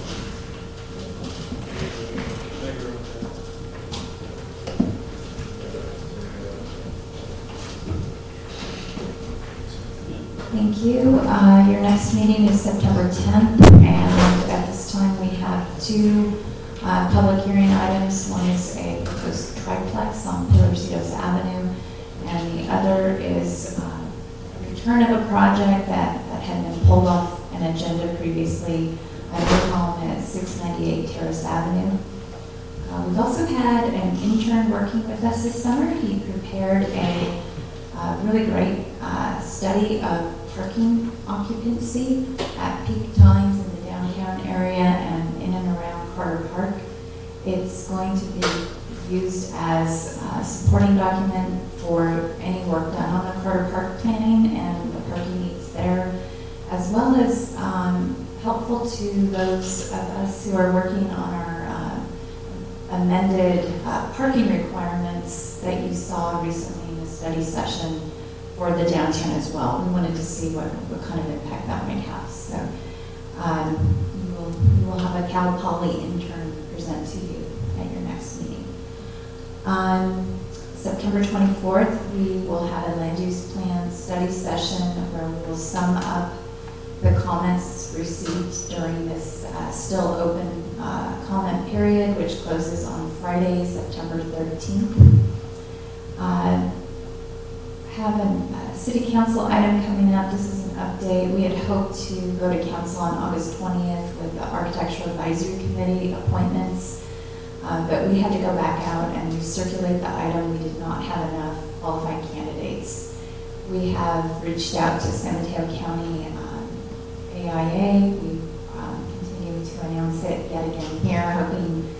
E: Thank you. Your next meeting is September 10th, and at this time we have two public hearing items. One is a proposed triplex on Pillarcitos Avenue, and the other is a return of a project that had been pulled off an agenda previously. We're calling it 698 Terrace Avenue. We've also had an intern working with us this summer. He prepared a really great study of parking occupancy at peak times in the downtown area and in and around Carter Park. It's going to be used as a supporting document for any work done on the Carter Park planning and the parking needs there, as well as helpful to those of us who are working on our amended parking requirements that you saw recently in the study session for the downtown as well. We wanted to see what kind of impact that might have. So you will have a Cal Poly intern present to you at your next meeting. On September 24th, we will have a land use plan study session where we will sum up the comments received during this still open comment period, which closes on Friday, September 13th. have a city council item coming up. This is an update. We had hoped to go to council on August 20th with the Architectural Advisory Committee appointments, but we had to go back out and recirculate the item. We did not have enough qualified candidates. We have reached out to San Mateo County AIA. We continue to announce it yet again here, hoping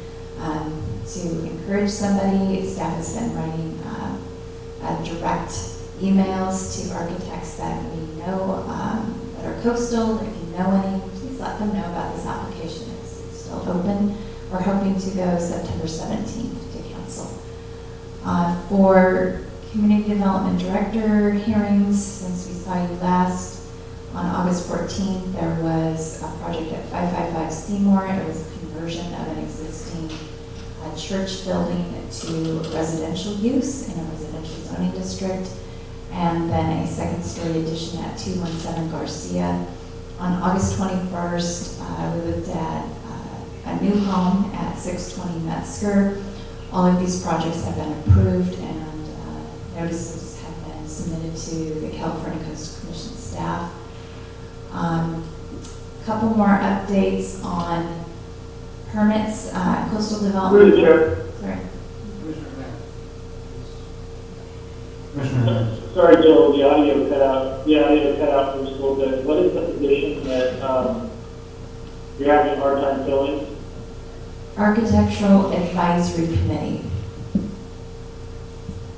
E: to encourage somebody. Staff has been writing direct emails to architects that we know that are coastal. If you know any, please let them know about this application. It's still open. We're hoping to go September 17th to council. For Community Development Director hearings, since we saw you last, on August 14th, there was a project at 555 Seymour. It was a conversion of an existing church building to residential use in a residential zoning district, and then a second-story addition at 217 Garcia. On August 21st, we looked at a new home at 620 Metzger. All of these projects have been approved, and notices have been submitted to the California Coastal Commission staff. Couple more updates on permits, coastal development.
B: Through the chair.
E: Sorry.
A: Commissioner.
B: Sorry, Joe, the audio cut out. The audio cut out for just a little bit. What is the position that you're having a hard time filling?
E: Architectural Advisory Committee.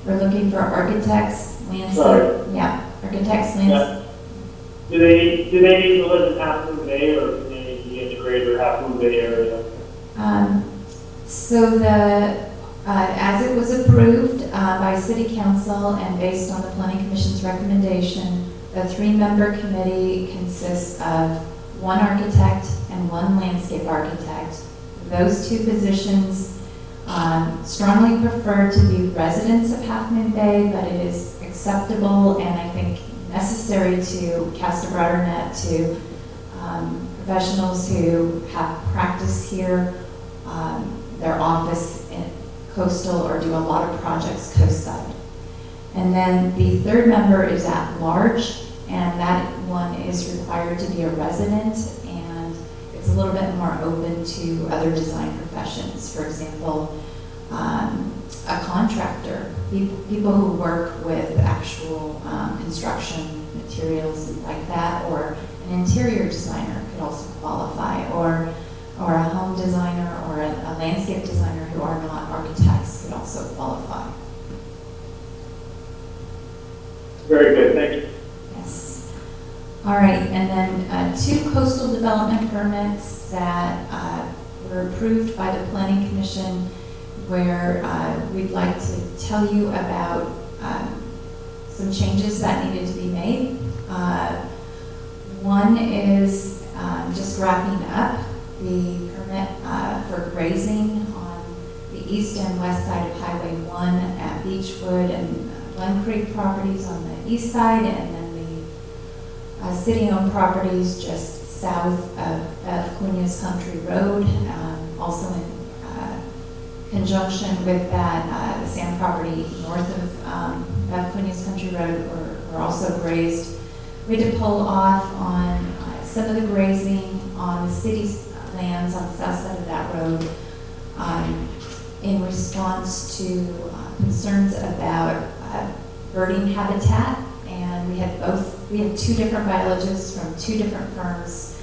E: We're looking for architects, landscape.
B: Sorry.
E: Yeah, architects, landscape.
B: Yeah. Do they need to live in Half Moon Bay, or can they be integrated Half Moon Bay area?
E: So as it was approved by City Council and based on the Planning Commission's recommendation, the 3-member committee consists of 1 architect and 1 landscape architect. Those 2 positions strongly prefer to be residents of Half Moon Bay, but it is acceptable and I think necessary to cast a broader net to professionals who have practice here, their office in coastal, or do a lot of projects coastside. And then the 3rd member is at large, and that one is required to be a resident, and it's a little bit more open to other design professions. For example, a contractor, people who work with actual construction materials like that, or an interior designer could also qualify, or a home designer or a landscape designer who are not architects could also qualify.
B: Very good, thank you.
E: Yes. All right, and then 2 coastal development permits that were approved by the Planning Commission, where we'd like to tell you about some changes that needed to be made. One is just wrapping up the permit for grazing on the east and west side of Highway 1 at Beechwood and Glen Creek properties on the east side, and then the city-owned properties just south of Cunha's Country Road. Also in conjunction with that, the sand property north of Cunha's Country Road were also grazed. We had to pull off on some of the grazing on the city's lands on the south side of that road in response to concerns about birding habitat. And we had 2 different biologists from 2 different firms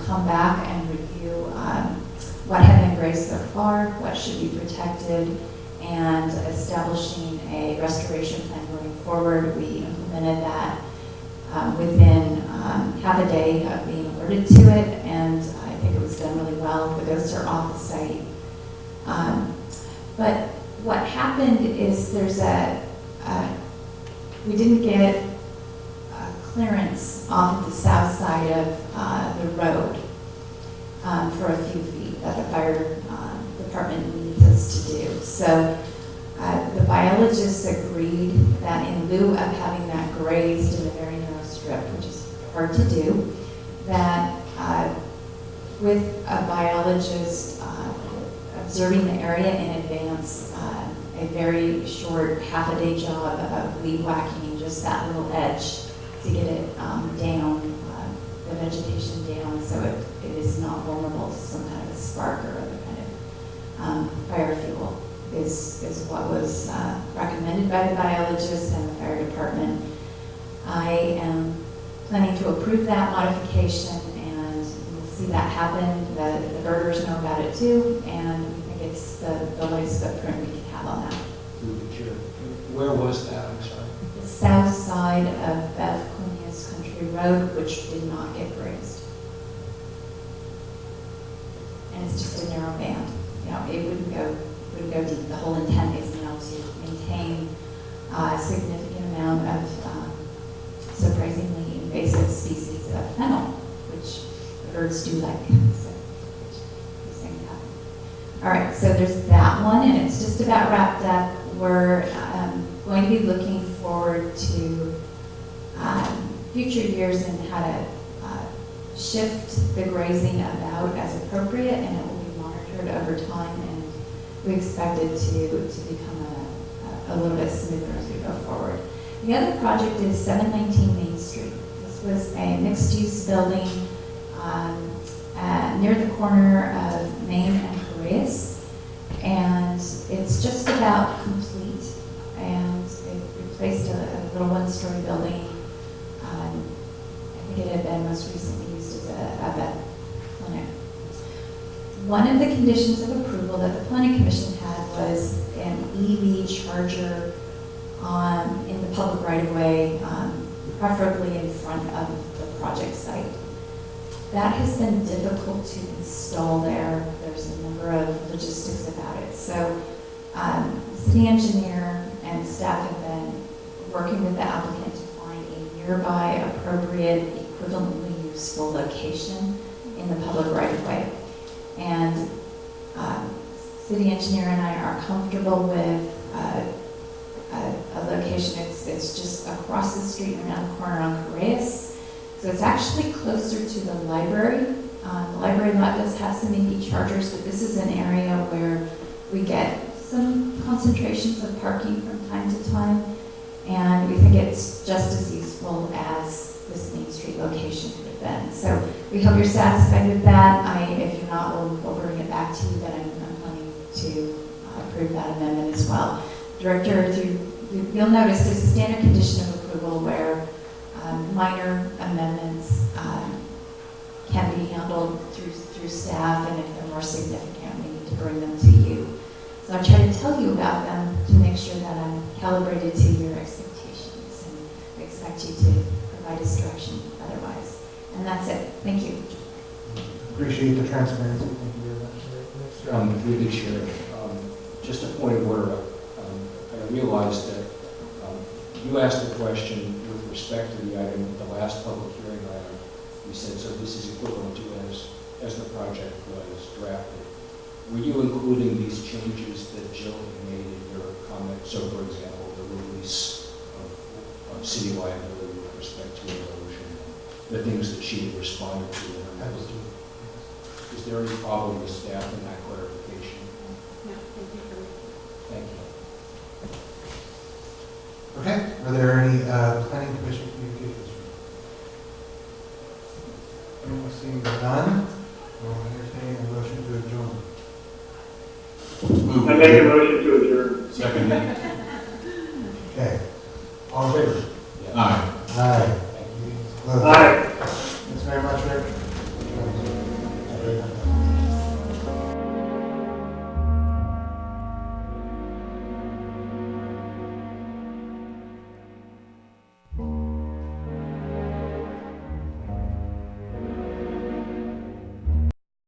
E: come back and review what had been grazed so far, what should be protected, and establishing a restoration plan going forward. We implemented that within half a day of being alerted to it, and I think it was done really well. The ghosts are off the site. But what happened is we didn't get clearance off of the south side of the road for a few feet that the fire department needs us to do. So the biologists agreed that in lieu of having that grazed in a very narrow strip, which is hard to do, that with a biologist observing the area in advance, a very short half-a-day job of weed whacking, just that little edge to get it down, the vegetation down, so it is not vulnerable to some kind of spark or other kind of fire fuel, is what was recommended by the biologist and the fire department. I am planning to approve that modification, and we'll see that happen. The birders know about it too, and we think it's the lowest footprint we can have on that.
D: Through the chair. Where was that? I'm sorry.
E: The south side of Beth Clunia's Country Road, which did not get grazed. And it's just a narrow band. You know, it wouldn't go deep. The whole intent is now to maintain a significant amount of surprisingly invasive species of fennel, which the birds do like. So these things happen. All right, so there's that one, and it's just about wrapped up. We're going to be looking forward to future years and how to shift the grazing about as appropriate, and it will be monitored over time, and we expect it to become a little bit smoother as we go forward. The other project is 719 Main Street. This was a mixed-use building near the corner of Main and Correas, and it's just about complete, and it replaced a little one-story building. I think it had been most recently used as a vet clinic. One of the conditions of approval that the Planning Commission had was an EV charger in the public right-of-way, preferably in front of the project site. That has been difficult to install there. There's a number of logistics about it. So the city engineer and staff have been working with the applicant to find a nearby appropriate, equivalently useful location in the public right-of-way. And city engineer and I are comfortable with a location. It's just across the street around the corner on Correas. So it's actually closer to the library. The library lot does have some EV chargers, but this is an area where we get some concentrations of parking from time to time, and we think it's just as useful as this Main Street location could have been. So we hope you're satisfied with that. If you're not, we'll bring it back to you, but I'm planning to approve that amendment as well. Director, you'll notice there's a standard condition of approval where minor amendments can be handled through staff, and if they're more significant, we need to bring them to you. So I try to tell you about them to make sure that I'm calibrated to your expectations, and we expect you to provide us direction otherwise. And that's it. Thank you.
A: Appreciate the transparency. Thank you very much.
D: Through the chair, just a point of order. I realized that you asked the question with respect to the item, the last public hearing item. You said, so this is equivalent to as the project was drafted. Were you including these changes that Jill had made in your comment? So, for example, the release of city liability with respect to erosion, the things that she had responded to in her notes. Is there any problem with staff in that clarification?
O: No, thank you for
D: Thank you.
A: Okay, are there any planning commission communications? Seeing none, we'll entertain a motion to adjourn.
B: I make a motion to adjourn.
H: Second.
A: Okay, all in favor?
H: Aye.
A: Aye.
B: Aye.
A: Thanks very much, Rick.